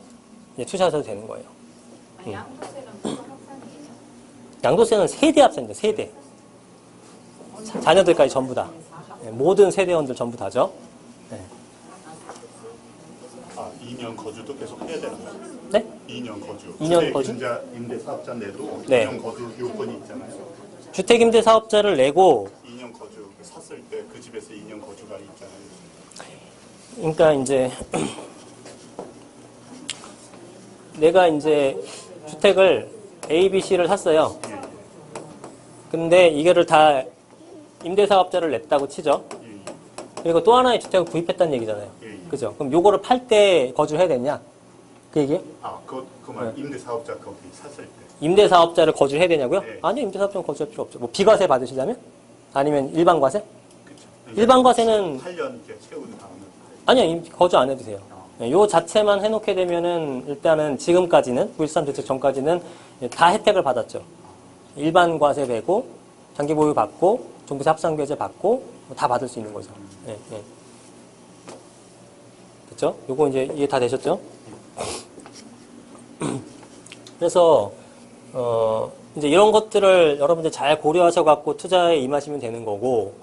이제 투자하셔도 되는 거예요. 양도세는 무슨 합산이에요? 양도세는 세대 합산입니다. 세대. 자녀들까지 전부 다. 네, 모든 세대원들 전부 다죠. 네. 2년 거주도 계속 해야 되는 거예요? 네? 2년 거주. 2년 거주? 임대사업자인데도 네. 2년 거주 요건이 있잖아요. 주택임대사업자를 내고 2년 거주 샀을 때 그 집에서 2년 거주가 있잖아요. 그러니까 이제 내가 이제 주택을 A, B, C를 샀어요. 근데 이거를 다 임대사업자를 냈다고 치죠. 그리고 또 하나의 주택을 구입했다는 얘기잖아요. 그죠? 그럼 요거를 팔 때 거주해야 되냐? 그 얘기예요? 그만 임대사업자 거기 샀을 때. 임대사업자를 거주해야 되냐고요? 네. 아니요, 임대사업자는 거주할 필요 없죠. 뭐 비과세 받으시려면? 아니면 일반과세? 그렇죠. 일반과세는 8년 이렇게 채운 다음에. 아니요, 거주 안 해도 돼요. 요 자체만 해놓게 되면은 일단은 지금까지는 9.13 대책 전까지는 다 혜택을 받았죠. 일반 과세 되고 장기 보유 받고 종부세 합산교재 받고 다 받을 수 있는 거죠. 예, 예. 됐죠? 요거 이제 이해 다 되셨죠? 그래서 이제 이런 것들을 여러분들 잘 고려하셔 갖고 투자에 임하시면 되는 거고.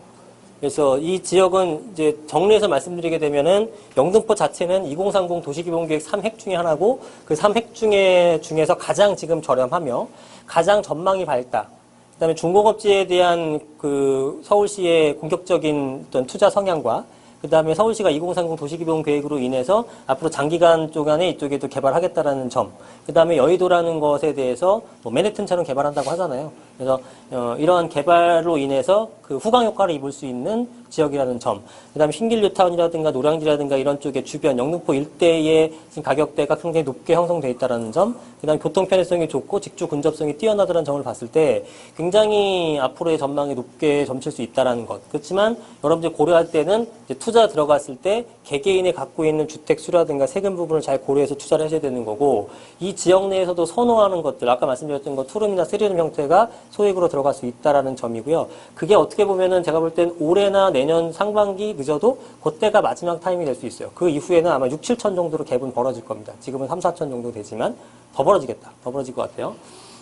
그래서 이 지역은 이제 정리해서 말씀드리게 되면은 영등포 자체는 2030 도시기본계획 3핵 중에 하나고 그 3핵 중에서 가장 지금 저렴하며 가장 전망이 밝다. 그다음에 중공업지에 대한 그 서울시의 공격적인 어떤 투자 성향과 그다음에 서울시가 2030 도시기본계획으로 인해서 앞으로 장기간 동안에 이쪽에도 개발하겠다라는 점. 그다음에 여의도라는 것에 대해서 뭐 맨해튼처럼 개발한다고 하잖아요. 그래서 이러한 개발로 인해서 그 후광 효과를 입을 수 있는 지역이라는 점, 그다음에 신길 뉴타운이라든가 노량지라든가 이런 쪽에 주변 영등포 일대의 지금 가격대가 굉장히 높게 형성돼 있다는 점, 그다음에 교통 편의성이 좋고 직주 근접성이 뛰어나다는 점을 봤을 때 굉장히 앞으로의 전망이 높게 점칠 수 있다는 것. 그렇지만 여러분들이 고려할 때는 이제 투자 들어갔을 때 개개인이 갖고 있는 주택 수라든가 세금 부분을 잘 고려해서 투자를 하셔야 되는 거고, 이 지역 내에서도 선호하는 것들, 아까 말씀드렸던 것 투룸이나 쓰리룸 형태가 소액으로 들어갈 수 있다라는 점이고요. 그게 어떻게 보면은 제가 볼 땐 올해나 내년 상반기 늦어도 그때가 마지막 타임이 될 수 있어요. 그 이후에는 아마 6, 7천 정도로 갭은 벌어질 겁니다. 지금은 3, 4천 정도 되지만 더 벌어지겠다. 더 벌어질 것 같아요.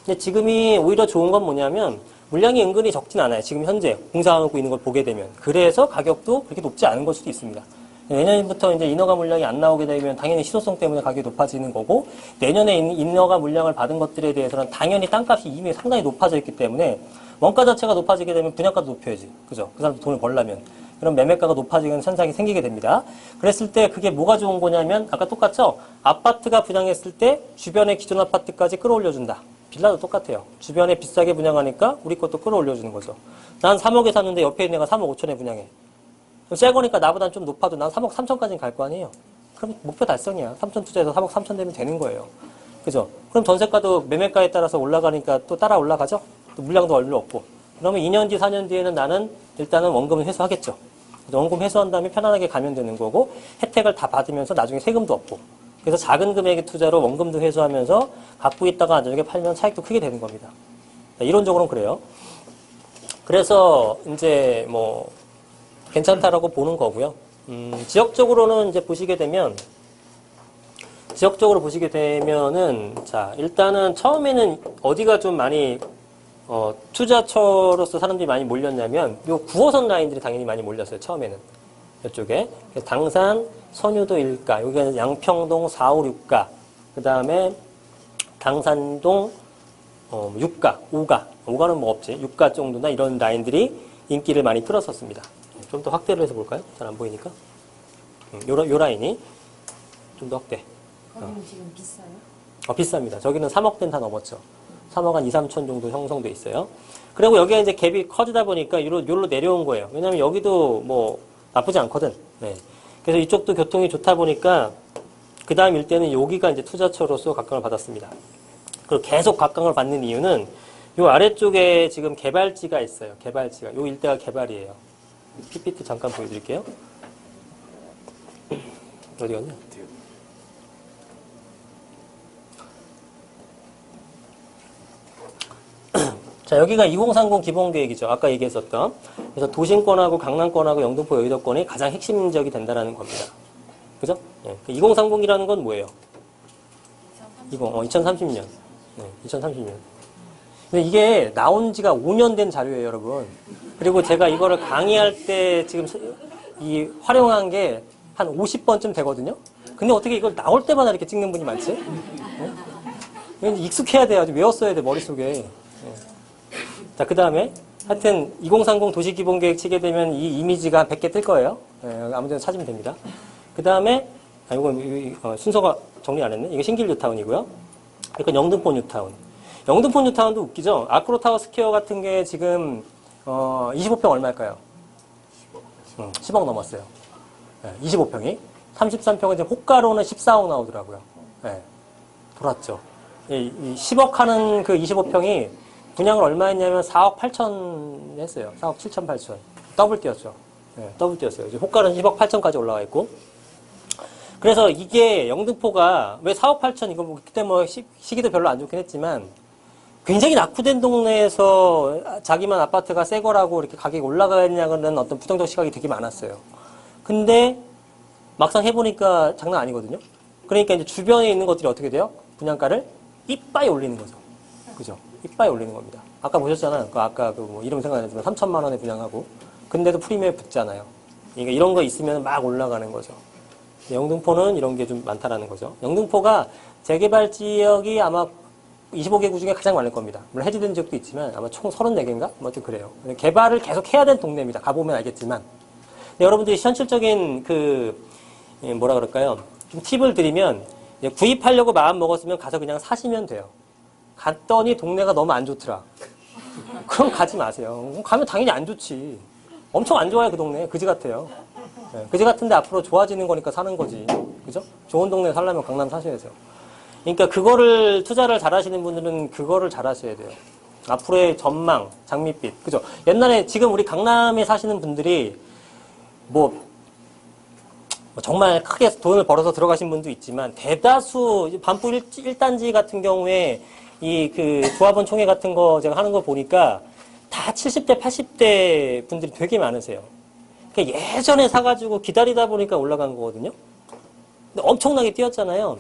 근데 지금이 오히려 좋은 건 뭐냐면 물량이 은근히 적진 않아요. 지금 현재 공사하고 있는 걸 보게 되면. 그래서 가격도 그렇게 높지 않은 걸 수도 있습니다. 내년부터 이제 인허가 물량이 안 나오게 되면 당연히 시소성 때문에 가격이 높아지는 거고, 내년에 인허가 물량을 받은 것들에 대해서는 당연히 땅값이 이미 상당히 높아져 있기 때문에 원가 자체가 높아지게 되면 분양가도 높여야지. 그죠? 그 사람도 돈을 벌려면. 그럼 매매가가 높아지는 현상이 생기게 됩니다. 그랬을 때 그게 뭐가 좋은 거냐면 아까 똑같죠? 아파트가 분양했을 때 주변의 기존 아파트까지 끌어올려준다. 빌라도 똑같아요. 주변에 비싸게 분양하니까 우리 것도 끌어올려주는 거죠. 난 3억에 샀는데 옆에 있는 애가 3억 5천에 분양해. 새 거니까 나보다는 좀 높아도 난 3억 3천까지는 갈 거 아니에요. 그럼 목표 달성이야. 3천 투자해서 3억 3천 되면 되는 거예요. 그죠? 그럼 전세가도 매매가에 따라서 올라가니까 또 따라 올라가죠? 또 물량도 얼마 없고. 그러면 2년 뒤, 4년 뒤에는 나는 일단은 원금을 회수하겠죠. 원금 회수한 다음에 편안하게 가면 되는 거고, 혜택을 다 받으면서 나중에 세금도 없고. 그래서 작은 금액의 투자로 원금도 회수하면서 갖고 있다가 나중에 팔면 차익도 크게 되는 겁니다. 이론적으로는 그래요. 그래서 이제 뭐 괜찮다라고 보는 거고요. 지역적으로는 이제 보시게 되면은 자, 일단은 처음에는 어디가 좀 많이 투자처로서 사람들이 많이 몰렸냐면 요 9호선 라인들이 당연히 많이 몰렸어요. 처음에는 이쪽에 당산, 선유도 1가, 여기가 양평동 4, 5, 6가, 그 다음에 당산동 6가, 5가는 뭐 없지, 6가 정도나 이런 라인들이 인기를 많이 끌었었습니다. 좀 더 확대를 해서 볼까요? 잘 안 보이니까. 요 라인이 좀 더 확대. 거기는 지금 비싸요? 비쌉니다. 저기는 3억대는 다 넘었죠. 3억 한 2, 3천 정도 형성돼 있어요. 그리고 여기에 이제 갭이 커지다 보니까 요로 내려온 거예요. 왜냐면 여기도 뭐 나쁘지 않거든. 네. 그래서 이쪽도 교통이 좋다 보니까 그 다음 일대는 여기가 이제 투자처로서 각광을 받았습니다. 그리고 계속 각광을 받는 이유는 요 아래쪽에 지금 개발지가 있어요. 개발지가. 요 일대가 개발이에요. PPT 잠깐 보여드릴게요. 어디 갔냐? 자, 여기가 2030 기본계획이죠. 아까 얘기했었던. 그래서 도심권하고 강남권하고 영등포 여의도권이 가장 핵심 지역이 된다는 겁니다. 그죠? 네. 2030이라는 건 뭐예요? 2030년. 네, 2030년. 근데 이게 나온 지가 5년 된 자료예요, 여러분. 그리고 제가 이거를 강의할 때 지금 활용한 게 한 50번쯤 되거든요? 근데 어떻게 이걸 나올 때마다 이렇게 찍는 분이 많지? 네? 익숙해야 돼요. 아주 외웠어야 돼, 머릿속에. 네. 자, 그 다음에 하여튼 2030 도시기본계획 치게 되면 이 이미지가 한 100개 뜰 거예요. 네, 아무 데나 찾으면 됩니다. 그 다음에 이거 순서가 정리 안 했네. 이거 신길 뉴타운이고요. 이건 영등포 뉴타운. 영등포 뉴타운도 웃기죠. 아크로타워 스퀘어 같은 게 지금 25평 얼마일까요? 10억 넘었어요. 네, 25평이. 33평은 지금 호가로는 14억 나오더라고요. 네, 돌았죠. 10억 하는 그 25평이 분양을 얼마 했냐면 4억 8천 했어요. 4억 7천 8천. 더블 뛰었죠. 네, 더블 뛰었어요. 이제 호가는 10억 8천까지 올라와 있고. 그래서 이게 영등포가 왜 4억 8천, 이거 뭐 그때 뭐 시기도 별로 안 좋긴 했지만 굉장히 낙후된 동네에서 자기만 아파트가 새 거라고 이렇게 가격이 올라가냐는 어떤 부정적 시각이 되게 많았어요. 근데 막상 해보니까 장난 아니거든요. 그러니까 이제 주변에 있는 것들이 어떻게 돼요? 분양가를 이빠이 올리는 거죠. 그죠? 이빠이 올리는 겁니다. 아까 보셨잖아요. 아까 뭐 이름 생각 안 나지만 3천만 원에 분양하고. 근데도 프리미엄 붙잖아요. 그러니까 이런 거 있으면 막 올라가는 거죠. 영등포는 이런 게 좀 많다라는 거죠. 영등포가 재개발 지역이 아마 25개구 중에 가장 많을 겁니다. 물론 해지된 지역도 있지만 아마 총 34개인가? 뭐 하여튼 그래요. 개발을 계속 해야 되는 동네입니다. 가보면 알겠지만. 여러분들이 현실적인 뭐라 그럴까요? 좀 팁을 드리면 구입하려고 마음 먹었으면 가서 그냥 사시면 돼요. 갔더니 동네가 너무 안 좋더라. 그럼 가지 마세요. 가면 당연히 안 좋지. 엄청 안 좋아요, 그 동네. 그지 같아요. 네, 그지 같은데 앞으로 좋아지는 거니까 사는 거지. 그죠? 좋은 동네 살려면 강남 사셔야죠. 그러니까 그거를 투자를 잘 하시는 분들은 그거를 잘 하셔야 돼요. 앞으로의 전망, 장밋빛. 그죠? 옛날에 지금 우리 강남에 사시는 분들이 뭐 정말 크게 돈을 벌어서 들어가신 분도 있지만 대다수 반포 1단지 같은 경우에 이 그 조합원 총회 같은 거 제가 하는 거 보니까 다 70대, 80대 분들이 되게 많으세요. 그러니까 예전에 사가지고 기다리다 보니까 올라간 거거든요. 근데 엄청나게 뛰었잖아요.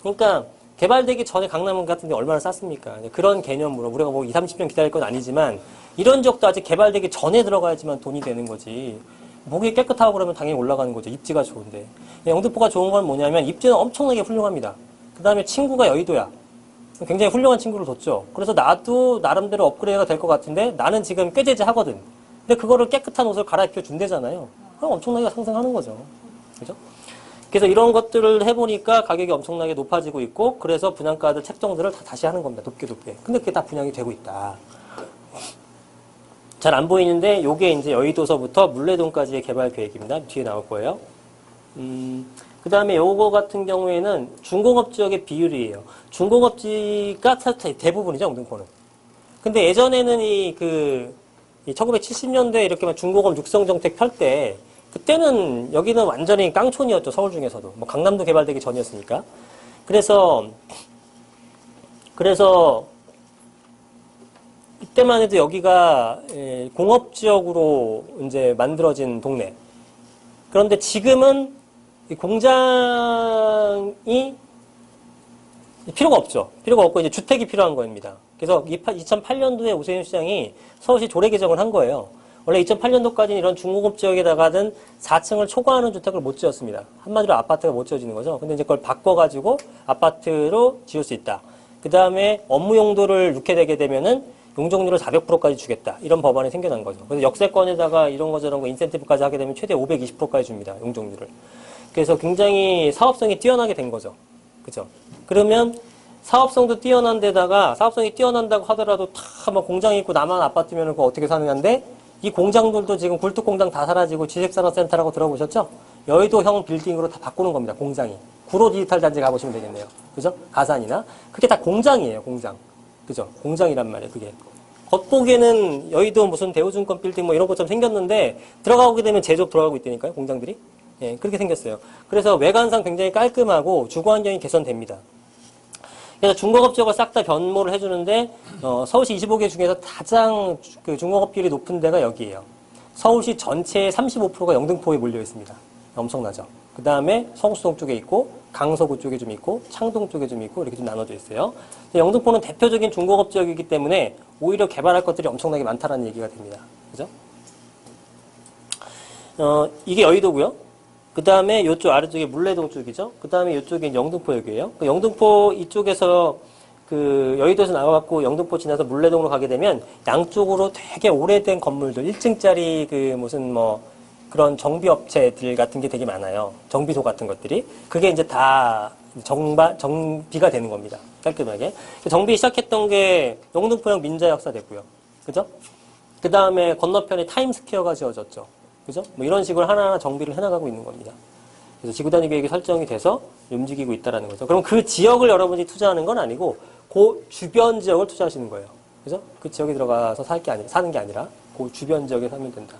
그러니까 개발되기 전에 강남 같은 데 얼마나 쌌습니까? 그런 개념으로 우리가 뭐 20, 30년 기다릴 건 아니지만 이런 적도 아직 개발되기 전에 들어가야지만 돈이 되는 거지. 목이 깨끗하고 그러면 당연히 올라가는 거죠. 입지가 좋은데. 영등포가 좋은 건 뭐냐면 입지는 엄청나게 훌륭합니다. 그 다음에 친구가 여의도야. 굉장히 훌륭한 친구를 뒀죠. 그래서 나도 나름대로 업그레이드가 될 것 같은데 나는 지금 꾀재재 하거든. 근데 그거를 깨끗한 옷을 갈아입혀 준대잖아요. 그럼 엄청나게 상승하는 거죠. 그죠? 그래서 이런 것들을 해보니까 가격이 엄청나게 높아지고 있고 그래서 분양가들 책정들을 다 다시 하는 겁니다. 높게. 근데 그게 다 분양이 되고 있다. 잘 안 보이는데 요게 이제 여의도서부터 물레동까지의 개발 계획입니다. 뒤에 나올 거예요. 그 다음에 요거 같은 경우에는 중공업 지역의 비율이에요. 중공업지가 대부분이죠, 영등포는. 근데 예전에는 이 1970년대 이렇게 중공업 육성정책 펼 때, 그때는 여기는 완전히 깡촌이었죠, 서울 중에서도. 뭐 강남도 개발되기 전이었으니까. 그래서 이때만 해도 여기가 공업지역으로 이제 만들어진 동네. 그런데 지금은 이 공장이 필요가 없죠. 필요가 없고 이제 주택이 필요한 겁니다. 그래서 2008년도에 오세훈 시장이 서울시 조례 개정을 한 거예요. 원래 2008년도까지는 이런 중공업 지역에다가는 4층을 초과하는 주택을 못 지었습니다. 한마디로 아파트가 못 지어지는 거죠. 근데 이제 그걸 바꿔가지고 아파트로 지을 수 있다. 그 다음에 업무 용도를 넣게 되게 되면은 용적률을 400%까지 주겠다. 이런 법안이 생겨난 거죠. 그래서 역세권에다가 이런 거 저런 거 인센티브까지 하게 되면 최대 520%까지 줍니다. 용적률을. 그래서 굉장히 사업성이 뛰어나게 된 거죠. 그죠? 그러면 사업성도 뛰어난 데다가 사업성이 뛰어난다고 하더라도 다 막 공장이 있고 나만 아파트면 그거 어떻게 사느냐인데 이 공장들도 지금 굴뚝공장 다 사라지고 지식산업센터라고 들어보셨죠? 여의도형 빌딩으로 다 바꾸는 겁니다. 공장이. 구로 디지털 단지 가보시면 되겠네요. 그죠? 가산이나. 그게 다 공장이에요. 공장. 그죠? 공장이란 말이에요. 그게. 겉보기에는 여의도 무슨 대우증권 빌딩 뭐 이런 것처럼 생겼는데 들어가게 되면 제조업 들어가고 있다니까요. 공장들이. 예, 그렇게 생겼어요. 그래서 외관상 굉장히 깔끔하고 주거 환경이 개선됩니다. 그래서 중공업 지역을 싹 다 변모를 해주는데 서울시 25개 중에서 가장 그 중공업 비율이 높은 데가 여기예요. 서울시 전체의 35%가 영등포에 몰려 있습니다. 엄청나죠. 그 다음에 성수동 쪽에 있고 강서구 쪽에 좀 있고 창동 쪽에 좀 있고 이렇게 좀 나눠져 있어요. 영등포는 대표적인 중공업 지역이기 때문에 오히려 개발할 것들이 엄청나게 많다라는 얘기가 됩니다. 그죠? 이게 여의도고요. 그 다음에 이쪽 아래쪽에 물레동 쪽이죠. 그 다음에 이쪽이 영등포역이에요. 영등포 이쪽에서 그 여의도에서 나와갖고 영등포 지나서 물레동으로 가게 되면 양쪽으로 되게 오래된 건물들, 1층짜리 그 무슨 뭐 그런 정비업체들 같은 게 되게 많아요. 정비소 같은 것들이. 그게 이제 다 정비가 되는 겁니다. 깔끔하게. 정비 시작했던 게 영등포역 민자역사 됐고요. 그죠? 그 다음에 건너편에 타임스퀘어가 지어졌죠. 그죠? 뭐 이런 식으로 하나하나 정비를 해나가고 있는 겁니다. 그래서 지구단위 계획이 설정이 돼서 움직이고 있다는 거죠. 그럼 그 지역을 여러분이 투자하는 건 아니고 그 주변 지역을 투자하시는 거예요. 그죠? 그 지역에 들어가서 사는 게 아니라 그 주변 지역에 사면 된다.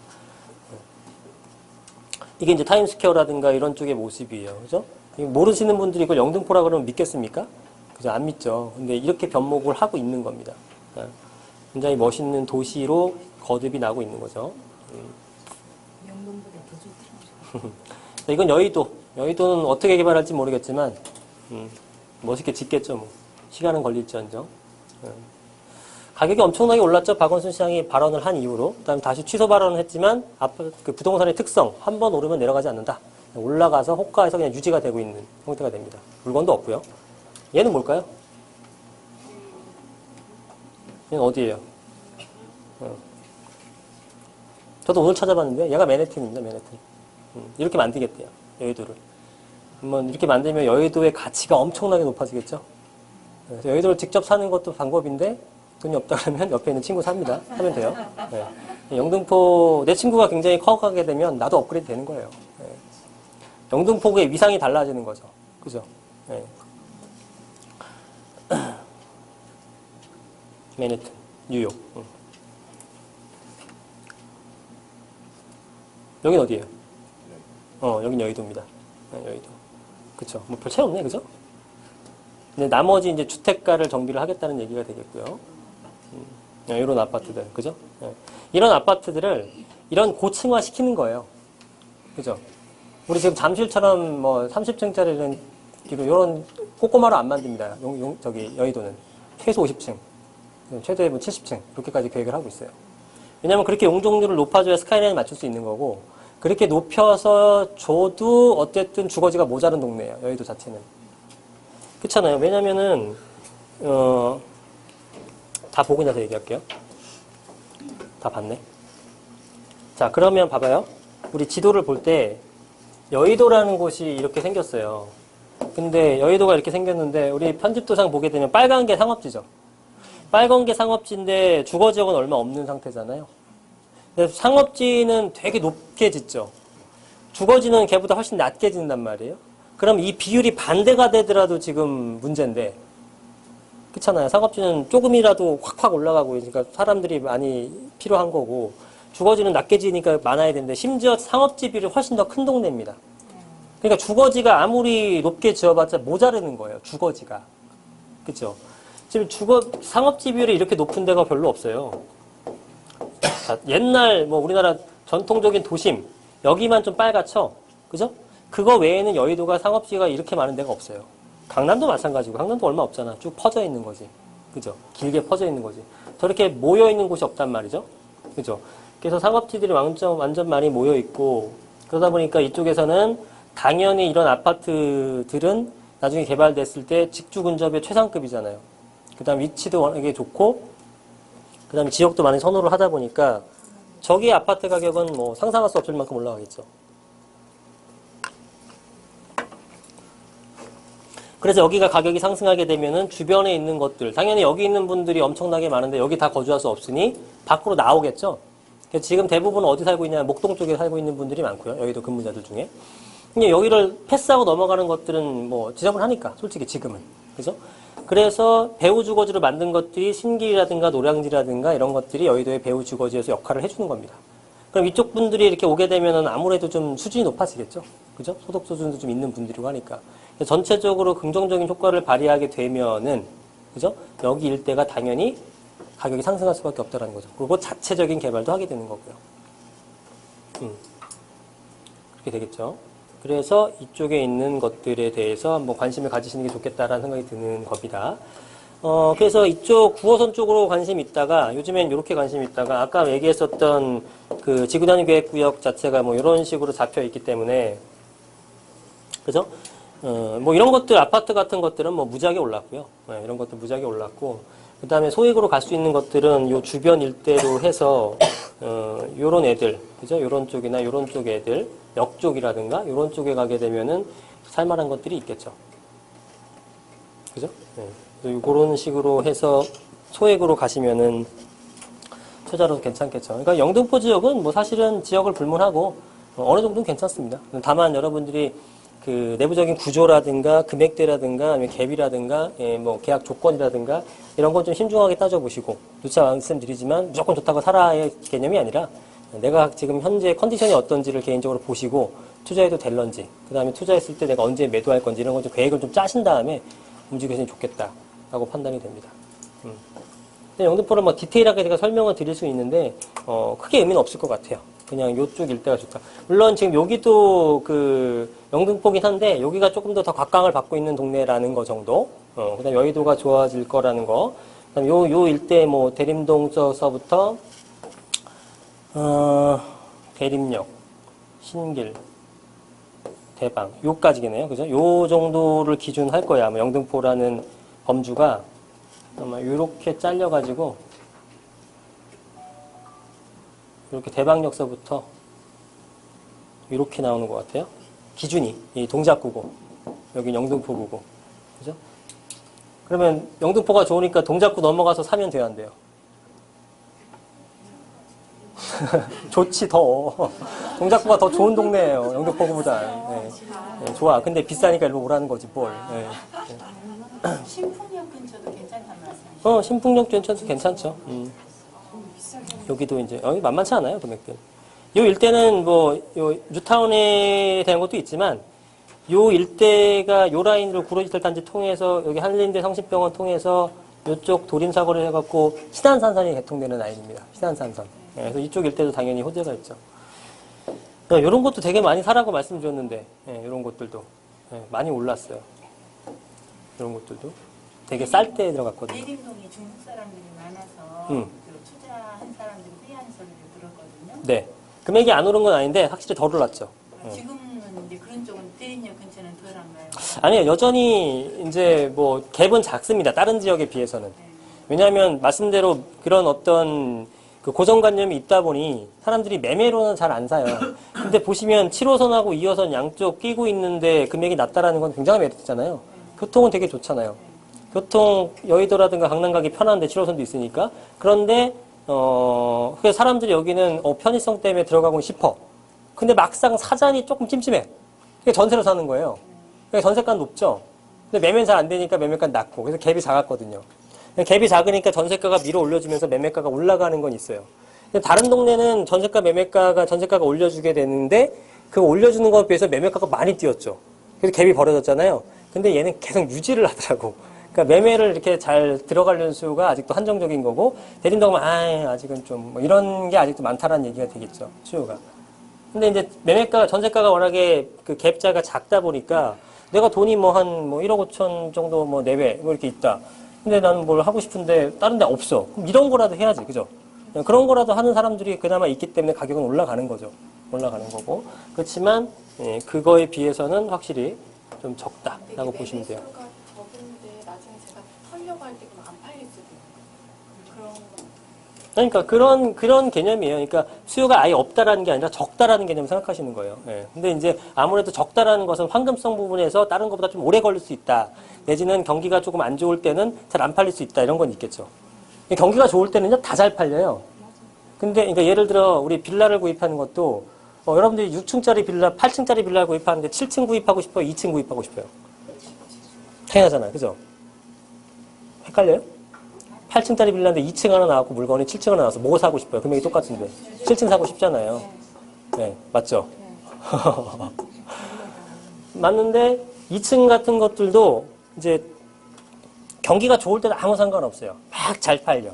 이게 이제 타임스퀘어라든가 이런 쪽의 모습이에요. 그죠? 모르시는 분들이 이걸 영등포라 그러면 믿겠습니까? 그죠? 안 믿죠. 근데 이렇게 변목을 하고 있는 겁니다. 굉장히 멋있는 도시로 거듭이 나고 있는 거죠. 명동보다 더 좋더라고요. 이건 여의도. 여의도는 어떻게 개발할지 모르겠지만 멋있게 짓겠죠. 뭐. 시간은 걸릴지언정. 가격이 엄청나게 올랐죠. 박원순 시장이 발언을 한 이후로. 그다음에 다시 취소 발언을 했지만 그 부동산의 특성 한 번 오르면 내려가지 않는다. 올라가서 호가에서 그냥 유지가 되고 있는 형태가 됩니다. 물건도 없고요. 얘는 뭘까요? 얘는 어디예요? 저도 오늘 찾아봤는데 얘가 맨해튼입니다. 맨해튼. 이렇게 만들겠대요. 여의도를. 한번 이렇게 만들면 여의도의 가치가 엄청나게 높아지겠죠. 그래서 여의도를 직접 사는 것도 방법인데 돈이 없다 그러면 옆에 있는 친구 삽니다. 하면 돼요. 네. 영등포 내 친구가 굉장히 커가게 되면 나도 업그레이드 되는 거예요. 네. 영등포구의 위상이 달라지는 거죠. 그죠? 네. 맨해튼, 뉴욕. 여긴 어디예요? 여긴 여의도입니다. 네, 여의도. 그쵸. 뭐 별 차이 없네, 그죠? 근데 나머지 이제 주택가를 정비를 하겠다는 얘기가 되겠고요. 이런 아파트들, 그죠? 네. 이런 아파트들을 이런 고층화 시키는 거예요. 그죠? 우리 지금 잠실처럼 뭐 30층짜리는 이런 꼬꼬마로 안 만듭니다. 저기 여의도는 최소 50층, 최대 70층 이렇게까지 계획을 하고 있어요. 왜냐하면 그렇게 용적률을 높아줘야 스카이라인을 맞출 수 있는 거고 그렇게 높여서 줘도 어쨌든 주거지가 모자른 동네예요. 여의도 자체는. 그렇잖아요. 왜냐면은 다 보고 나서 얘기할게요. 다 봤네. 자, 그러면 봐봐요. 우리 지도를 볼 때 여의도라는 곳이 이렇게 생겼어요. 근데 여의도가 이렇게 생겼는데 우리 편집도상 보게 되면 빨간 게 상업지죠. 빨간 게 상업지인데 주거지역은 얼마 없는 상태잖아요. 근데 상업지는 되게 높게 짓죠. 주거지는 걔보다 훨씬 낮게 짓는단 말이에요. 그럼 이 비율이 반대가 되더라도 지금 문제인데 그렇잖아요. 상업지는 조금이라도 확확 올라가고 그러니까 사람들이 많이 필요한 거고 주거지는 낮게 지니까 많아야 되는데 심지어 상업지 비율이 훨씬 더 큰 동네입니다. 그러니까 주거지가 아무리 높게 지어봤자 모자르는 거예요. 주거지가. 그렇죠? 지금 상업지 비율이 이렇게 높은 데가 별로 없어요. 자, 옛날 뭐 우리나라 전통적인 도심 여기만 좀 빨갛죠? 그죠? 그거 외에는 여의도가 상업지가 이렇게 많은 데가 없어요. 강남도 마찬가지고 강남도 얼마 없잖아. 쭉 퍼져 있는 거지. 그죠? 길게 퍼져 있는 거지. 저렇게 모여 있는 곳이 없단 말이죠. 그죠? 그래서 상업지들이 완전 많이 모여 있고 그러다 보니까 이쪽에서는 당연히 이런 아파트들은 나중에 개발됐을 때 직주 근접의 최상급이잖아요. 그 다음 위치도 워낙에 좋고 그 다음에 지역도 많이 선호를 하다 보니까 저기 아파트 가격은 뭐 상상할 수 없을 만큼 올라가겠죠. 그래서 여기가 가격이 상승하게 되면은 주변에 있는 것들, 당연히 여기 있는 분들이 엄청나게 많은데 여기 다 거주할 수 없으니 밖으로 나오겠죠. 그래서 지금 대부분 어디 살고 있냐, 목동 쪽에 살고 있는 분들이 많고요. 여의도 근무자들 중에. 근데 여기를 패스하고 넘어가는 것들은 뭐 지저분 하니까, 솔직히 지금은. 그죠? 그래서 배후 주거지로 만든 것들이 신길이라든가 노량지라든가 이런 것들이 여의도의 배후 주거지에서 역할을 해주는 겁니다. 그럼 이쪽 분들이 이렇게 오게 되면은 아무래도 좀 수준이 높아지겠죠. 그죠? 소득 수준도 좀 있는 분들이고 하니까. 전체적으로 긍정적인 효과를 발휘하게 되면은, 그죠? 여기 일대가 당연히 가격이 상승할 수밖에 없다는 거죠. 그리고 자체적인 개발도 하게 되는 거고요. 그렇게 되겠죠. 그래서 이쪽에 있는 것들에 대해서 한번 관심을 가지시는 게 좋겠다라는 생각이 드는 겁니다. 그래서 이쪽 9호선 쪽으로 관심이 있다가, 요즘엔 이렇게 관심이 있다가, 아까 얘기했었던 그 지구단위 계획구역 자체가 뭐 이런 식으로 잡혀 있기 때문에, 그죠? 뭐 이런 것들, 아파트 같은 것들은 뭐 무지하게 올랐고요. 네, 이런 것들 무지하게 올랐고, 그 다음에 소액으로 갈 수 있는 것들은 요 주변 일대로 해서, 요런 애들, 그죠? 요런 쪽이나 요런 쪽 애들, 역 쪽이라든가, 요런 쪽에 가게 되면은 살만한 것들이 있겠죠. 그죠? 네. 그런 식으로 해서 소액으로 가시면은 투자로 괜찮겠죠. 그러니까 영등포 지역은 뭐 사실은 지역을 불문하고 어느 정도는 괜찮습니다. 다만 여러분들이 그 내부적인 구조라든가 금액대라든가 아니면 갭이라든가 뭐 계약 조건이라든가 이런 건 좀 신중하게 따져보시고 누차 말씀드리지만 무조건 좋다고 살아야 개념이 아니라 내가 지금 현재 컨디션이 어떤지를 개인적으로 보시고 투자해도 될런지 그 다음에 투자했을 때 내가 언제 매도할 건지 이런 건 좀 계획을 좀 짜신 다음에 움직이시면 좋겠다라고 판단이 됩니다. 근데 영등포를 뭐 디테일하게 제가 설명을 드릴 수 있는데 크게 의미는 없을 것 같아요. 그냥 요쪽 일대가 좋다. 물론 지금 여기도 그 영등포긴 한데 여기가 조금 더 각광을 받고 있는 동네라는 거 정도. 그다음 여의도가 좋아질 거라는 거. 그다음 요 일대 뭐 대림동서부터 대림역, 신길, 대방 요까지겠네요. 그죠? 요 정도를 기준 할 거야. 아마 영등포라는 범주가 아마 요렇게 잘려 가지고 이렇게 대방역서부터 이렇게 나오는 것 같아요. 기준이 이 동작구고 여기 영등포구고, 그죠? 그러면 영등포가 좋으니까 동작구 넘어가서 사면 돼요, 안 돼요? 좋지, 더. 동작구가 더 좋은 동네예요, 영등포구보다. 네. 네, 좋아. 근데 비싸니까 일로 오라는 거지, 뭘. 네. 신풍역 근처도 괜찮단 말씀이시죠? 신풍역 근처도 괜찮죠. 여기도 이제, 여기 만만치 않아요, 금액들. 요 일대는 뭐, 요 뉴타운에 대한 것도 있지만, 요 일대가 요 라인으로 구로디지털 단지 통해서, 여기 한림대 성심병원 통해서, 요쪽 도림사거리 해갖고, 신안산선이 개통되는 라인입니다. 신안산선. 네, 그래서 이쪽 일대도 당연히 호재가 있죠. 요런 것도 되게 많이 사라고 말씀드렸는데, 예, 요런 것들도. 예, 많이 올랐어요. 이런 것들도. 되게 쌀 때 들어갔거든요. 내림동이 중국 사람들이 많아서 음. 그 투자한 사람들이 회의하는 소리를 들었거든요. 네. 금액이 안 오른 건 아닌데 확실히 덜 올랐죠. 지금은 이제 그런 쪽은 대림역 근처는 덜한가요? 아니요. 여전히 이제 뭐 갭은 작습니다. 다른 지역에 비해서는. 왜냐하면 말씀대로 그런 어떤 그 고정관념이 있다 보니 사람들이 매매로는 잘 안 사요. 근데 보시면 7호선하고 2호선 양쪽 끼고 있는데 금액이 낮다라는 건 굉장히 메리트잖아요. 교통은 되게 좋잖아요. 교통 여의도라든가 강남 가기 편한데 7호선도 있으니까. 그런데 그 사람들이 여기는 편의성 때문에 들어가고 싶어. 근데 막상 사장이 조금 찜찜해. 그게 전세로 사는 거예요. 그러니까 전세가는 높죠. 근데 매매는 잘 안 되니까 매매가는 낮고. 그래서 갭이 작았거든요. 갭이 작으니까 전세가가 밀어 올려주면서 매매가가 올라가는 건 있어요. 근데 다른 동네는 전세가가 올려주게 되는데 그 올려주는 것에 비해서 매매가가 많이 뛰었죠. 그래서 갭이 벌어졌잖아요. 근데 얘는 계속 유지를 하더라고. 그러니까 매매를 이렇게 잘 들어가려는 수가 아직도 한정적인 거고 대림동은 아직은 좀 뭐 이런 게 아직도 많다라는 얘기가 되겠죠. 수요가. 근데 이제 전세가가 워낙에 그 갭자가 작다 보니까 내가 돈이 뭐 한 1억 5천 정도 뭐 내외 뭐 이렇게 있다. 근데 나는 뭘 하고 싶은데 다른 데 없어. 그럼 이런 거라도 해야지. 그죠? 그런 거라도 하는 사람들이 그나마 있기 때문에 가격은 올라가는 거죠. 올라가는 거고. 그렇지만 그거에 비해서는 확실히 좀 적다라고 보시면 돼요. 수가 적은데 나중에 제가 털려고 할 때 그럼 안 팔릴 수도 있고 그런 거. 그러니까 그런 개념이에요. 그러니까 수요가 아예 없다라는 게 아니라 적다라는 개념을 생각하시는 거예요. 예. 근데 이제 아무래도 적다라는 것은 황금성 부분에서 다른 것보다 좀 오래 걸릴 수 있다. 내지는 경기가 조금 안 좋을 때는 잘 안 팔릴 수 있다. 이런 건 있겠죠. 경기가 좋을 때는요, 다 잘 팔려요. 근데 그러니까 예를 들어 우리 빌라를 구입하는 것도 여러분들이 6층짜리 빌라, 8층짜리 빌라를 구입하는데 7층 구입하고 싶어요? 2층 구입하고 싶어요? 당연하잖아요. 그죠? 헷갈려요? 8층짜리 빌라인데 2층 하나 나왔고 물건이 7층 하나 나와서 뭐 사고 싶어요? 금액이 똑같은데. 7층 사고 싶잖아요. 네, 맞죠? 맞는데 2층 같은 것들도 이제 경기가 좋을 때는 아무 상관없어요. 막 잘 팔려.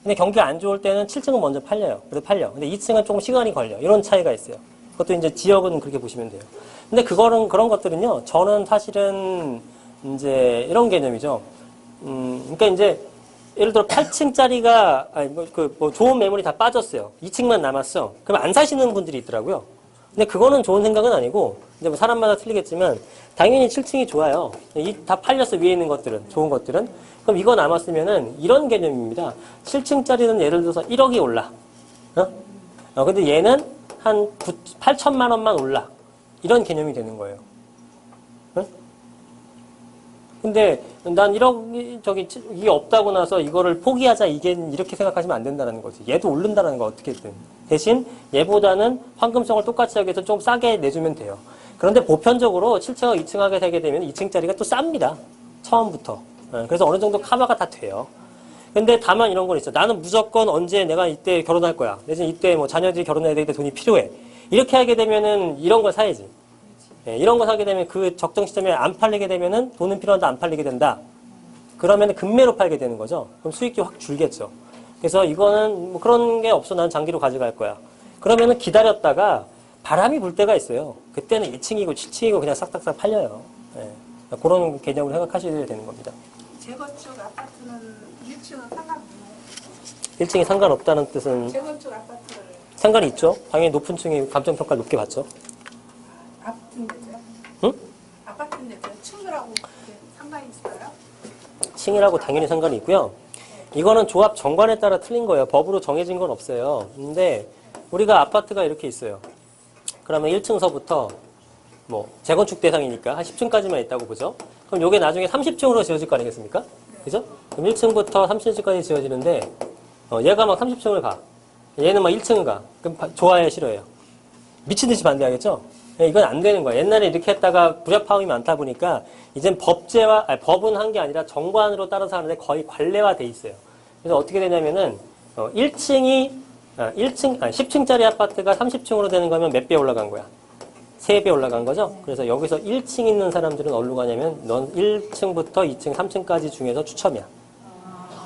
근데 경기가 안 좋을 때는 7층은 먼저 팔려요. 그래도 팔려. 근데 2층은 조금 시간이 걸려. 이런 차이가 있어요. 그것도 이제 지역은 그렇게 보시면 돼요. 근데 그런 것들은요, 저는 사실은 이제 이런 개념이죠. 그러니까 이제 예를 들어 8층짜리가 좋은 매물이 다 빠졌어요. 2층만 남았어. 그럼 안 사시는 분들이 있더라고요. 근데 그거는 좋은 생각은 아니고 이제 뭐 사람마다 틀리겠지만 당연히 7층이 좋아요. 다 팔렸어. 위에 있는 것들은 좋은 것들은. 그럼 이거 남았으면은 이런 개념입니다. 7층짜리는 예를 들어서 1억이 올라. 근데 얘는 한 8천만 원만 올라. 이런 개념이 되는 거예요. 근데 난 1억이 이게 없다고 나서 이거를 포기하자 이렇게 생각하시면 안 된다는 거지. 얘도 오른다는 거 어떻게든. 대신 얘보다는 황금성을 똑같이 하기 위해서 좀 싸게 내주면 돼요. 그런데 보편적으로 7층하고 2층 하게 되게 되면 2층짜리가 또 쌉니다. 처음부터. 그래서 어느 정도 커버가 다 돼요. 근데 다만 이런 건 있어. 나는 무조건 언제 내가 이때 결혼할 거야. 내지는 이때 뭐 자녀들이 결혼해야 되기 때문에 돈이 필요해. 이렇게 하게 되면은 이런 걸 사야지. 이런 거 사게 되면 그 적정 시점에 안 팔리게 되면은 돈은 필요한데 안 팔리게 된다. 그러면 금매로 팔게 되는 거죠. 그럼 수익이 확 줄겠죠. 그래서 이거는 뭐 그런 게 없어. 난 장기로 가져갈 거야. 그러면은 기다렸다가 바람이 불 때가 있어요. 그때는 2층이고 7층이고 그냥 싹싹싹 팔려요. 그런 개념을 생각하셔야 되는 겁니다. 재건축 아파트는 1층은 상관없나요? 1층이 상관없다는 뜻은 재건축 아파트를 상관이 있죠. 당연히 높은 층이 감정평가를 높게 받죠. 아파트인데도요? 응? 아파트인데도요? 층이라고 상관이 있어요? 층이라고 당연히 상관이 있고요. 이거는 조합 정관에 따라 틀린 거예요. 법으로 정해진 건 없어요. 근데 우리가 아파트가 이렇게 있어요. 그러면 1층서부터 뭐 재건축 대상이니까 한 10층까지만 있다고 보죠. 그럼 요게 나중에 30층으로 지어질 거 아니겠습니까? 그죠? 그럼 1층부터 30층까지 지어지는데 얘가 막 30층을 가. 얘는 막 1층을 가. 그럼 좋아해, 싫어해요? 미친 듯이 반대하겠죠? 이건 안 되는 거야. 옛날에 이렇게 했다가 불협화음이 많다 보니까 이젠 법은 한 게 아니라 정관으로 따라서 하는데 거의 관례화돼 있어요. 그래서 어떻게 되냐면은 10층짜리 아파트가 30층으로 되는 거면 몇 배 올라간 거야? 3배 올라간 거죠? 그래서 여기서 1층 있는 사람들은 어디로 가냐면 넌 1층부터 2층, 3층까지 중에서 추첨이야.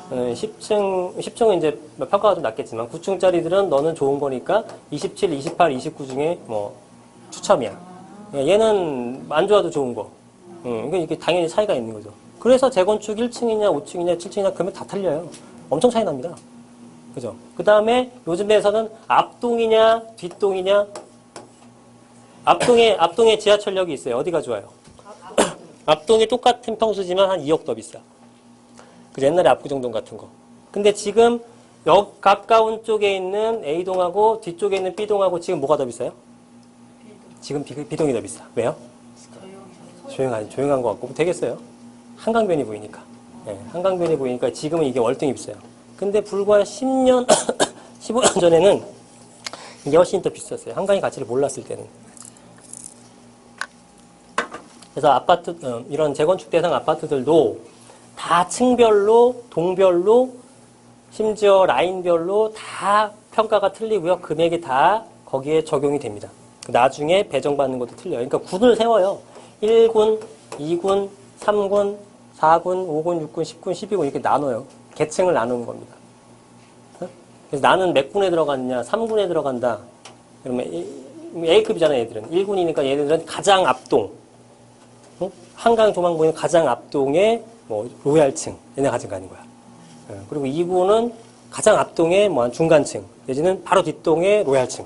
10층은 이제 평가가 좀 낮겠지만 9층짜리들은 너는 좋은 거니까 27, 28, 29 중에 뭐 추첨이야. 얘는 안 좋아도 좋은 거. 이게 당연히 차이가 있는 거죠. 그래서 재건축 1층이냐, 5층이냐, 7층이냐 그러면 다 틀려요. 엄청 차이 납니다. 그죠? 그 다음에 요즘에서는 앞동이냐, 뒷동이냐. 앞동에 지하철역이 있어요. 어디가 좋아요? 앞동이 똑같은 평수지만 한 2억 더 비싸. 그 옛날에 압구정동 같은 거. 근데 지금 가까운 쪽에 있는 A동하고 뒤쪽에 있는 B동하고 지금 뭐가 더 비싸요? 지금 B동이 더 비싸. 왜요? 조용한 것 같고 되겠어요. 한강변이 보이니까. 네, 한강변이 보이니까 지금은 이게 월등히 비싸요. 근데 불과 10년, 15년 전에는 이게 훨씬 더 비쌌어요. 한강의 가치를 몰랐을 때는. 그래서 아파트, 이런 재건축 대상 아파트들도 다 층별로, 동별로, 심지어 라인별로 다 평가가 틀리고요. 금액이 다 거기에 적용이 됩니다. 나중에 배정받는 것도 틀려요. 그러니까 군을 세워요. 1군, 2군, 3군, 4군, 5군, 6군, 10군, 12군 이렇게 나눠요. 계층을 나누는 겁니다. 그래서 나는 몇 군에 들어갔냐, 3군에 들어간다. 그러면 A급이잖아요, 얘들은. 1군이니까 얘네들은 가장 앞동. 한강 조망 보이는 가장 앞동의 뭐 로얄층. 얘네 가지고 가는 거야. 그리고 2군은 가장 앞동의 뭐 한 중간층. 내지는 바로 뒷동의 로얄층.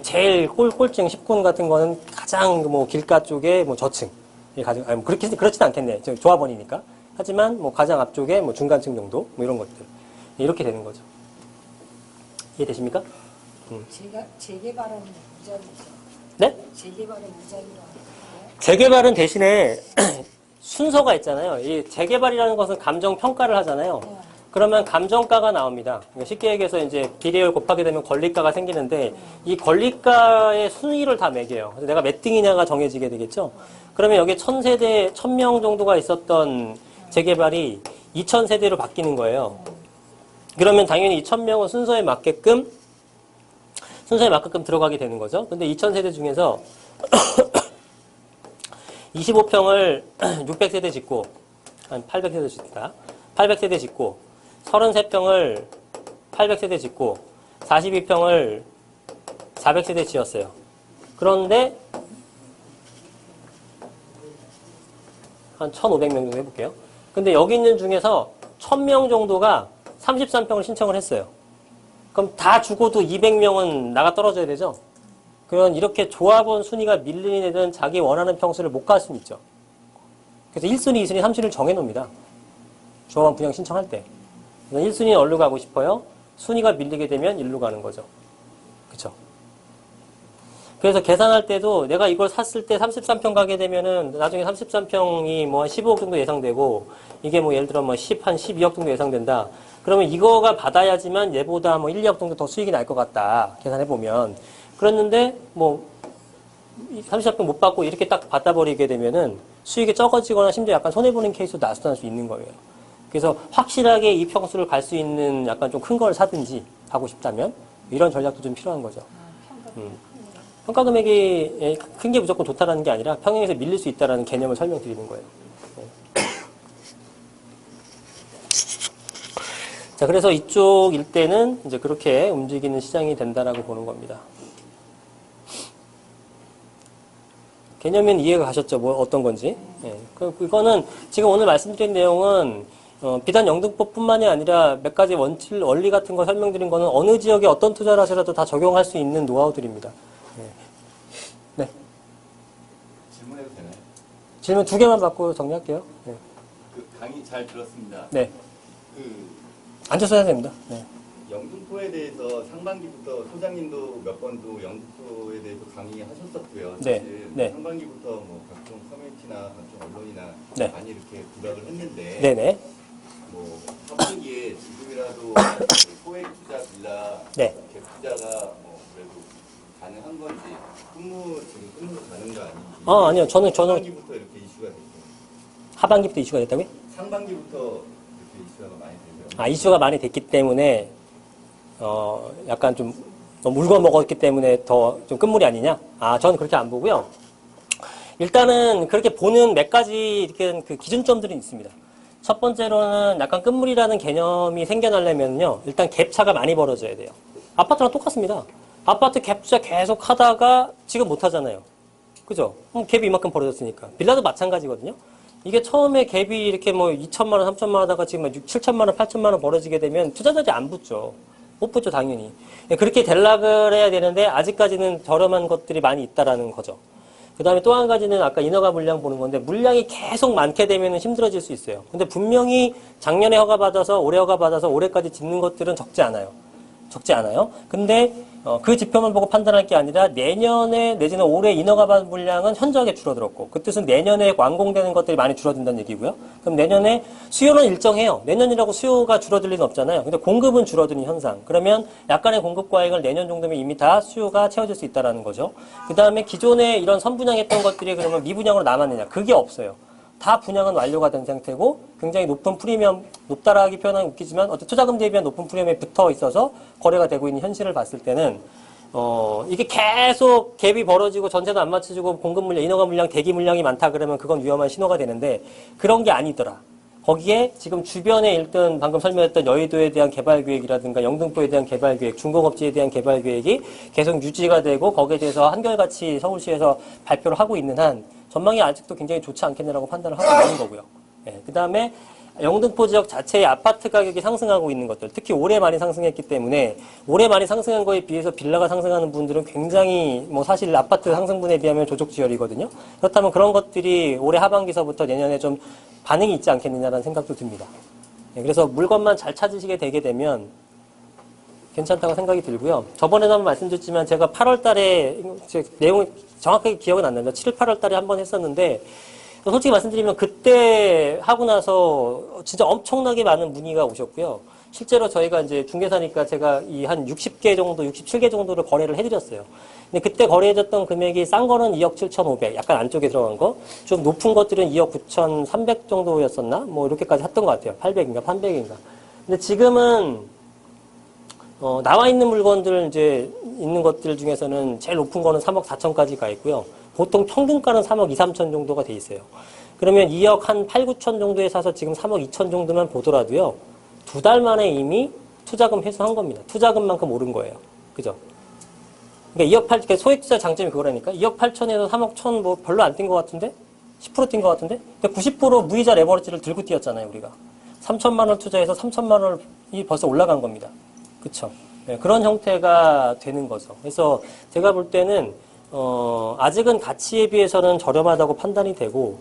제일 꼴층 10군 같은 거는 가장 뭐 길가 쪽에 뭐 저층. 그렇진 않겠네. 조합원이니까. 하지만 뭐 가장 앞쪽에 뭐 중간층 정도. 뭐 이런 것들. 이렇게 되는 거죠. 이해되십니까? 재개발은 무작위죠. 네? 재개발은 무작위로 하는 거예요? 재개발은 대신에 순서가 있잖아요. 이 재개발이라는 것은 감정 평가를 하잖아요. 그러면 감정가가 나옵니다. 쉽게 얘기해서 이제 비례율 곱하게 되면 권리가가 생기는데 이 권리가의 순위를 다 매겨요. 그래서 내가 몇 등이냐가 정해지게 되겠죠. 그러면 여기에 1000세대, 1000명 정도가 있었던 재개발이 2000세대로 바뀌는 거예요. 그러면 당연히 이 1000명은 순서에 맞게끔 들어가게 되는 거죠. 근데 2000세대 중에서 25평을 600세대 짓고, 한 800세대 짓다. 800세대 짓고, 33평을 800세대 짓고, 42평을 400세대 지었어요. 그런데, 한 1500명 정도 해볼게요. 근데 여기 있는 중에서 1000명 정도가 33평을 신청을 했어요. 그럼 다 죽어도 200명은 나가 떨어져야 되죠? 그런 이렇게 조합원 순위가 밀리는 애들은 자기 원하는 평수를 못 갈 수는 있죠. 그래서 1순위, 2순위, 3순위를 정해놓습니다. 조합원 분양 신청할 때. 1순위는 어디로 가고 싶어요? 순위가 밀리게 되면 1로 가는 거죠. 그쵸? 그래서 계산할 때도 내가 이걸 샀을 때 33평 가게 되면은 나중에 33평이 뭐 한 15억 정도 예상되고 이게 뭐 예를 들어 뭐 한 12억 정도 예상된다. 그러면 이거가 받아야지만 얘보다 뭐 1, 2억 정도 더 수익이 날 것 같다. 계산해보면. 그랬는데 뭐 33평 못 받고 이렇게 딱 받아버리게 되면은 수익이 적어지거나 심지어 약간 손해보는 케이스도 나타날 수 있는 거예요. 그래서 확실하게 이 평수를 갈 수 있는 약간 좀 큰 걸 사든지 하고 싶다면 이런 전략도 좀 필요한 거죠. 평가 금액이 큰 게 무조건 좋다라는 게 아니라 평행에서 밀릴 수 있다는 개념을 설명드리는 거예요. 자, 그래서 이쪽 일대는 이제 그렇게 움직이는 시장이 된다라고 보는 겁니다. 개념은 이해가 가셨죠? 뭐 어떤 건지. 그거는 지금 오늘 말씀드린 내용은 비단 영등포뿐만이 아니라 몇 가지 원리 같은 거 설명드린 거는 어느 지역에 어떤 투자를 하셔도 다 적용할 수 있는 노하우들입니다. 네. 질문해도 되나요? 질문 2개만 받고 정리할게요. 네. 그 강의 잘 들었습니다. 네. 그 앉아서 해야 됩니다. 네. 영등포에 대해서 상반기부터 소장님도 몇 번도 영등포에 대해서 강의하셨었고요. 네. 사실 네. 상반기부터 뭐 각종 커뮤니티나 매체나 각종 언론이나 네. 많이 이렇게 부각을 했는데 네네. 뭐 하반기에 지금이라도 그 소액 투자 빌라 네. 갭 투자가 뭐 그래도 가능한 건지 지금 끝으로 가는 거 아닌지. 아니요. 저는 상반기부터 이렇게 이슈가 됐고 하반기부터 이슈가 됐다고요? 상반기부터 이렇게 이슈가 많이 되고요. 이슈가 많이 됐기 때문에, 약간 좀 너무 울고 먹었기 때문에 더 좀 끝물이 아니냐? 저는 그렇게 안 보고요. 일단은 그렇게 보는 몇 가지 이렇게 그 기준점들이 있습니다. 첫 번째로는 약간 끝물이라는 개념이 생겨나려면요. 일단 갭차가 많이 벌어져야 돼요. 아파트랑 똑같습니다. 아파트 갭차 계속 하다가 지금 못 하잖아요. 그죠? 갭이 이만큼 벌어졌으니까. 빌라도 마찬가지거든요. 이게 처음에 갭이 이렇게 뭐 2천만 원, 3천만 원 하다가 지금 6, 7천만 원, 8천만 원 벌어지게 되면 투자자들이 안 붙죠. 못 붙죠, 당연히. 그렇게 되려고 해야 되는데 아직까지는 저렴한 것들이 많이 있다라는 거죠. 그 다음에 또 한 가지는 아까 인허가 물량 보는 건데 물량이 계속 많게 되면 힘들어질 수 있어요. 근데 분명히 작년에 허가받아서 올해 허가받아서 올해까지 짓는 것들은 적지 않아요. 근데 그 지표만 보고 판단할 게 아니라 내년에 내지는 올해 인허가받은 물량은 현저하게 줄어들었고 그 뜻은 내년에 완공되는 것들이 많이 줄어든다는 얘기고요. 그럼 내년에 수요는 일정해요. 내년이라고 수요가 줄어들 리는 없잖아요. 근데 공급은 줄어드는 현상. 그러면 약간의 공급 과잉을 내년 정도면 이미 다 수요가 채워질 수 있다는 거죠. 그 다음에 기존에 이런 선분양했던 것들이 그러면 미분양으로 남았느냐. 그게 없어요. 다 분양은 완료가 된 상태고 굉장히 높은 프리미엄, 높다라기 표현은 웃기지만 어떤 투자금 대비한 높은 프리미엄에 붙어 있어서 거래가 되고 있는 현실을 봤을 때는 이게 계속 갭이 벌어지고 전세도 안 맞춰지고 공급 물량, 인허가 물량, 대기 물량이 많다 그러면 그건 위험한 신호가 되는데 그런 게 아니더라. 거기에 지금 주변에 일단 방금 설명했던 여의도에 대한 개발 계획이라든가 영등포에 대한 개발 계획, 중공업지에 대한 개발 계획이 계속 유지가 되고 거기에 대해서 한결같이 서울시에서 발표를 하고 있는 한 전망이 아직도 굉장히 좋지 않겠느라고 판단을 하고 있는 거고요. 그 다음에 영등포 지역 자체의 아파트 가격이 상승하고 있는 것들, 특히 올해 많이 상승했기 때문에 올해 많이 상승한 거에 비해서 빌라가 상승하는 분들은 굉장히 뭐 사실 아파트 상승분에 비하면 조족지열이거든요. 그렇다면 그런 것들이 올해 하반기서부터 내년에 좀 반응이 있지 않겠느냐라는 생각도 듭니다. 그래서 물건만 잘 찾으시게 되게 되면 괜찮다고 생각이 들고요. 저번에도 한번 말씀드렸지만 제가 8월 달에 내용이 정확하게 기억은 안 납니다. 7, 8월 달에 한번 했었는데 솔직히 말씀드리면 그때 하고 나서 진짜 엄청나게 많은 문의가 오셨고요. 실제로 저희가 이제 중개사니까 제가 이 한 60개 정도, 67개 정도를 거래를 해드렸어요. 근데 그때 거래해줬던 금액이 싼 거는 2억 7,500, 약간 안쪽에 들어간 거. 좀 높은 것들은 2억 9,300 정도였었나? 뭐 이렇게까지 했던 것 같아요. 800인가 300인가. 근데 지금은 나와 있는 물건들 이제 있는 것들 중에서는 제일 높은 거는 3억 4천까지 가 있고요. 보통 평균가는 3억 2, 3천 정도가 돼 있어요. 그러면 2억 한 8, 9천 정도에 사서 지금 3억 2천 정도만 보더라도요. 2달 만에 이미 투자금 회수한 겁니다. 투자금만큼 오른 거예요. 그죠? 그러니까 2억 8, 소액 투자 장점이 그거라니까. 2억 8천에서 3억 1천 뭐 별로 안 뛴 것 같은데? 10% 뛴 것 같은데? 90% 무이자 레버리지를 들고 뛰었잖아요, 우리가. 3천만 원 투자해서 3천만 원이 벌써 올라간 겁니다. 그쵸? 네, 그런 형태가 되는 거죠. 그래서 제가 볼 때는 아직은 가치에 비해서는 저렴하다고 판단이 되고,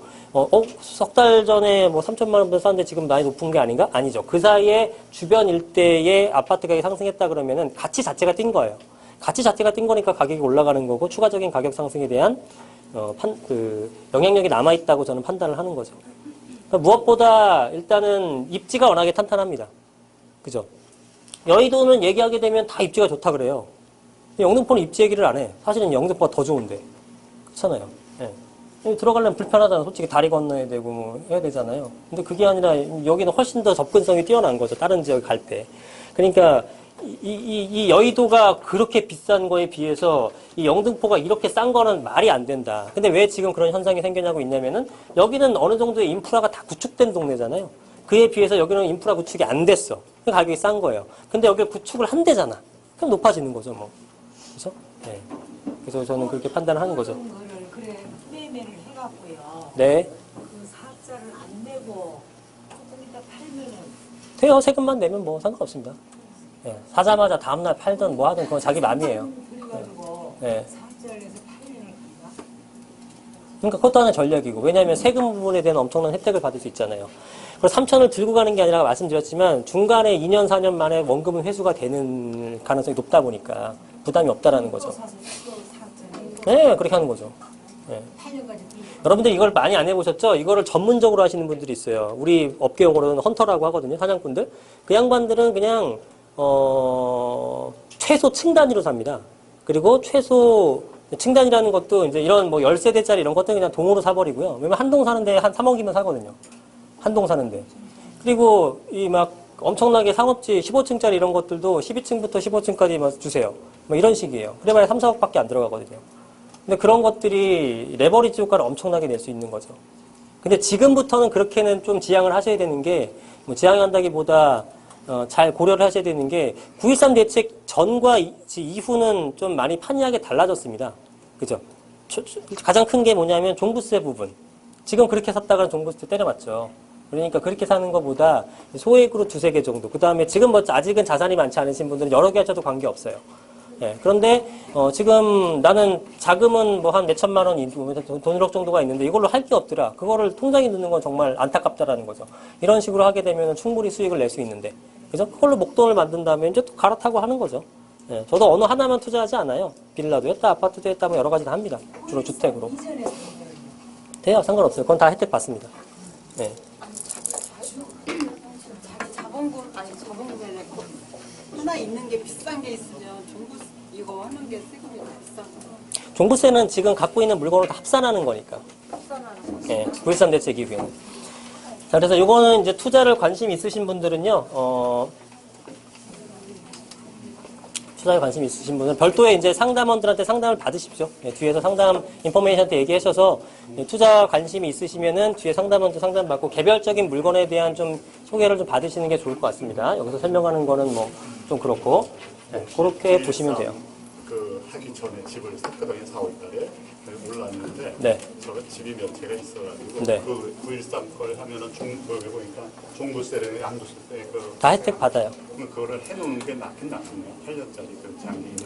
석 달 전에 뭐 3천만 원부터 샀는데 지금 많이 높은 게 아닌가? 아니죠. 그 사이에 주변 일대의 아파트 가격이 상승했다 그러면은 가치 자체가 뛴 거예요. 가치 자체가 뛴 거니까 가격이 올라가는 거고, 추가적인 가격 상승에 대한, 영향력이 남아있다고 저는 판단을 하는 거죠. 그러니까 무엇보다 일단은 입지가 워낙에 탄탄합니다. 그죠? 여의도는 얘기하게 되면 다 입지가 좋다 그래요. 영등포는 입지 얘기를 안 해. 사실은 영등포가 더 좋은데. 그렇잖아요. 예. 들어가려면 불편하잖아. 솔직히 다리 건너야 되고 뭐 해야 되잖아요. 근데 그게 아니라 여기는 훨씬 더 접근성이 뛰어난 거죠. 다른 지역 갈 때. 그러니까 이 여의도가 그렇게 비싼 거에 비해서 이 영등포가 이렇게 싼 거는 말이 안 된다. 근데 왜 지금 그런 현상이 생겨나고 있냐면은 여기는 어느 정도의 인프라가 다 구축된 동네잖아요. 그에 비해서 여기는 인프라 구축이 안 됐어. 그 가격이 싼 거예요. 근데 여기 구축을 한대잖아. 그럼 높아지는 거죠, 뭐. 그래서 네. 그래서 저는 그렇게 판단을 하는 거죠. 거를 그래 매매를 해갖고요. 네. 그 사업자를 안 내고 조금 이따 팔면은 돼요. 세금만 내면 뭐 상관없습니다. 네. 사자마자 다음날 팔든 뭐 하든 그건 자기 맘이에요. 그래가지고 네. 사업자를 내서 팔면은 그런가? 그러니까 그것도 하나의 전략이고. 왜냐하면 세금 부분에 대한 엄청난 혜택을 받을 수 있잖아요. 그래서 3천을 들고 가는 게 아니라 말씀드렸지만 중간에 2년, 4년 만에 원금은 회수가 되는 가능성이 높다 보니까 부담이 없다라는 거죠. 또 사서 또 사업자를 네, 그렇게 하는 거죠. 예. 8년까지 여러분들 이걸 많이 안 해보셨죠? 이거를 전문적으로 하시는 분들이 있어요. 우리 업계 용어로는 헌터라고 하거든요. 사냥꾼들. 그 양반들은 그냥 최소 층 단위로 삽니다. 그리고 최소 층단이라는 것도 이제 이런 뭐 10세대짜리 이런 것들은 그냥 동으로 사버리고요. 왜냐면 한 동 사는데 한 3억이면 사거든요. 한 동 사는데. 그리고 이 막 엄청나게 상업지 15층짜리 이런 것들도 12층부터 15층까지 막 주세요. 뭐 이런 식이에요. 그래봐야 3, 4억밖에 안 들어가거든요. 근데 그런 것들이 레버리지 효과를 엄청나게 낼 수 있는 거죠. 근데 지금부터는 그렇게는 좀 지양을 하셔야 되는 게, 뭐 지양한다기보다 잘 고려를 하셔야 되는 게 9.13 대책 전과 이후는 좀 많이 판이하게 달라졌습니다. 그죠? 가장 큰 게 뭐냐면 종부세 부분. 지금 그렇게 샀다가 종부세 때려맞죠. 그러니까 그렇게 사는 것보다 소액으로 2-3개 정도. 그 다음에 지금 뭐 아직은 자산이 많지 않으신 분들은 여러 개 하셔도 관계없어요. 예, 그런데 지금 나는 자금은 뭐 한 몇천만 원, 돈 1억 정도가 있는데 이걸로 할 게 없더라. 그거를 통장에 넣는 건 정말 안타깝다라는 거죠. 이런 식으로 하게 되면 충분히 수익을 낼 수 있는데, 그죠? 그걸로 목돈을 만든 다음에 이제 또 갈아타고 하는 거죠. 예, 저도 어느 하나만 투자하지 않아요. 빌라도 했다, 아파트도 했다, 뭐 여러 가지 다 합니다. 주로 주택으로. 이전에 돼요, 상관없어요. 그건 다 혜택 받습니다. 예. 자기 자본금 아니 자본금에 하나 있는 게 비싼 게 있으면 종부 이거 하는 게 세금이 더 비싼 거. 종부세는 지금 갖고 있는 물건을 다 합산하는 거니까. 합산하는 거. 예, 9.13 대책 이후에는. 자, 그래서 요거는 이제 투자를 관심 있으신 분들은요, 투자에 관심 있으신 분은 별도의 이제 상담원들한테 상담을 받으십시오. 예, 뒤에서 상담 인포메이션한테 얘기하셔서 예, 투자 관심이 있으시면은 뒤에 상담원도 상담받고 개별적인 물건에 대한 좀 소개를 좀 받으시는 게 좋을 것 같습니다. 여기서 설명하는 거는 뭐 좀 그렇고 예, 그렇게 보시면 돼요. 그 하기 전에 집을 샀거든요. 4월달에 올랐는데 네. 저가 집이 몇 채가 있어가지고 네. 그 9.13 걸 하면은 여기 보니까 종부세를 양도세 다 혜택 받아요. 그럼 그거를 해놓는 게 낫긴 낫군요. 8년짜리 그 장기인데.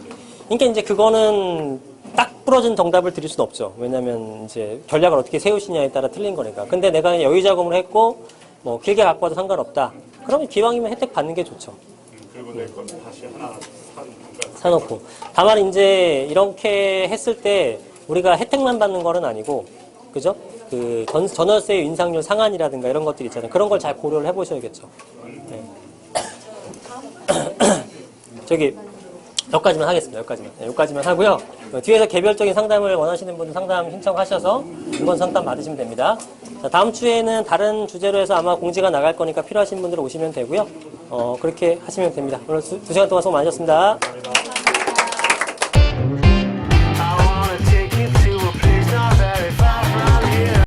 그러니까 이제 그거는 딱 부러진 정답을 드릴 수는 없죠. 왜냐면 이제 전략을 어떻게 세우시냐에 따라 틀린 거니까. 근데 내가 여유 자금을 했고 뭐 길게 갖고 와도 상관없다. 그러면 기왕이면 혜택 받는 게 좋죠. 그리고 내 건 다시 하나 사놓고. 다만 이제 이렇게 했을 때 우리가 혜택만 받는 거는 아니고, 그죠? 그 전월세 인상률 상한이라든가 이런 것들 있잖아요. 그런 걸 잘 고려를 해보셔야겠죠. 네. 저기 여기까지만 하겠습니다. 여기까지만. 네, 여기까지만 하고요. 뒤에서 개별적인 상담을 원하시는 분들 상담 신청하셔서 인권 상담 받으시면 됩니다. 자, 다음 주에는 다른 주제로 해서 아마 공지가 나갈 거니까 필요하신 분들 오시면 되고요. 그렇게 하시면 됩니다. 오늘 2시간 동안 수고 많으셨습니다. 감사합니다.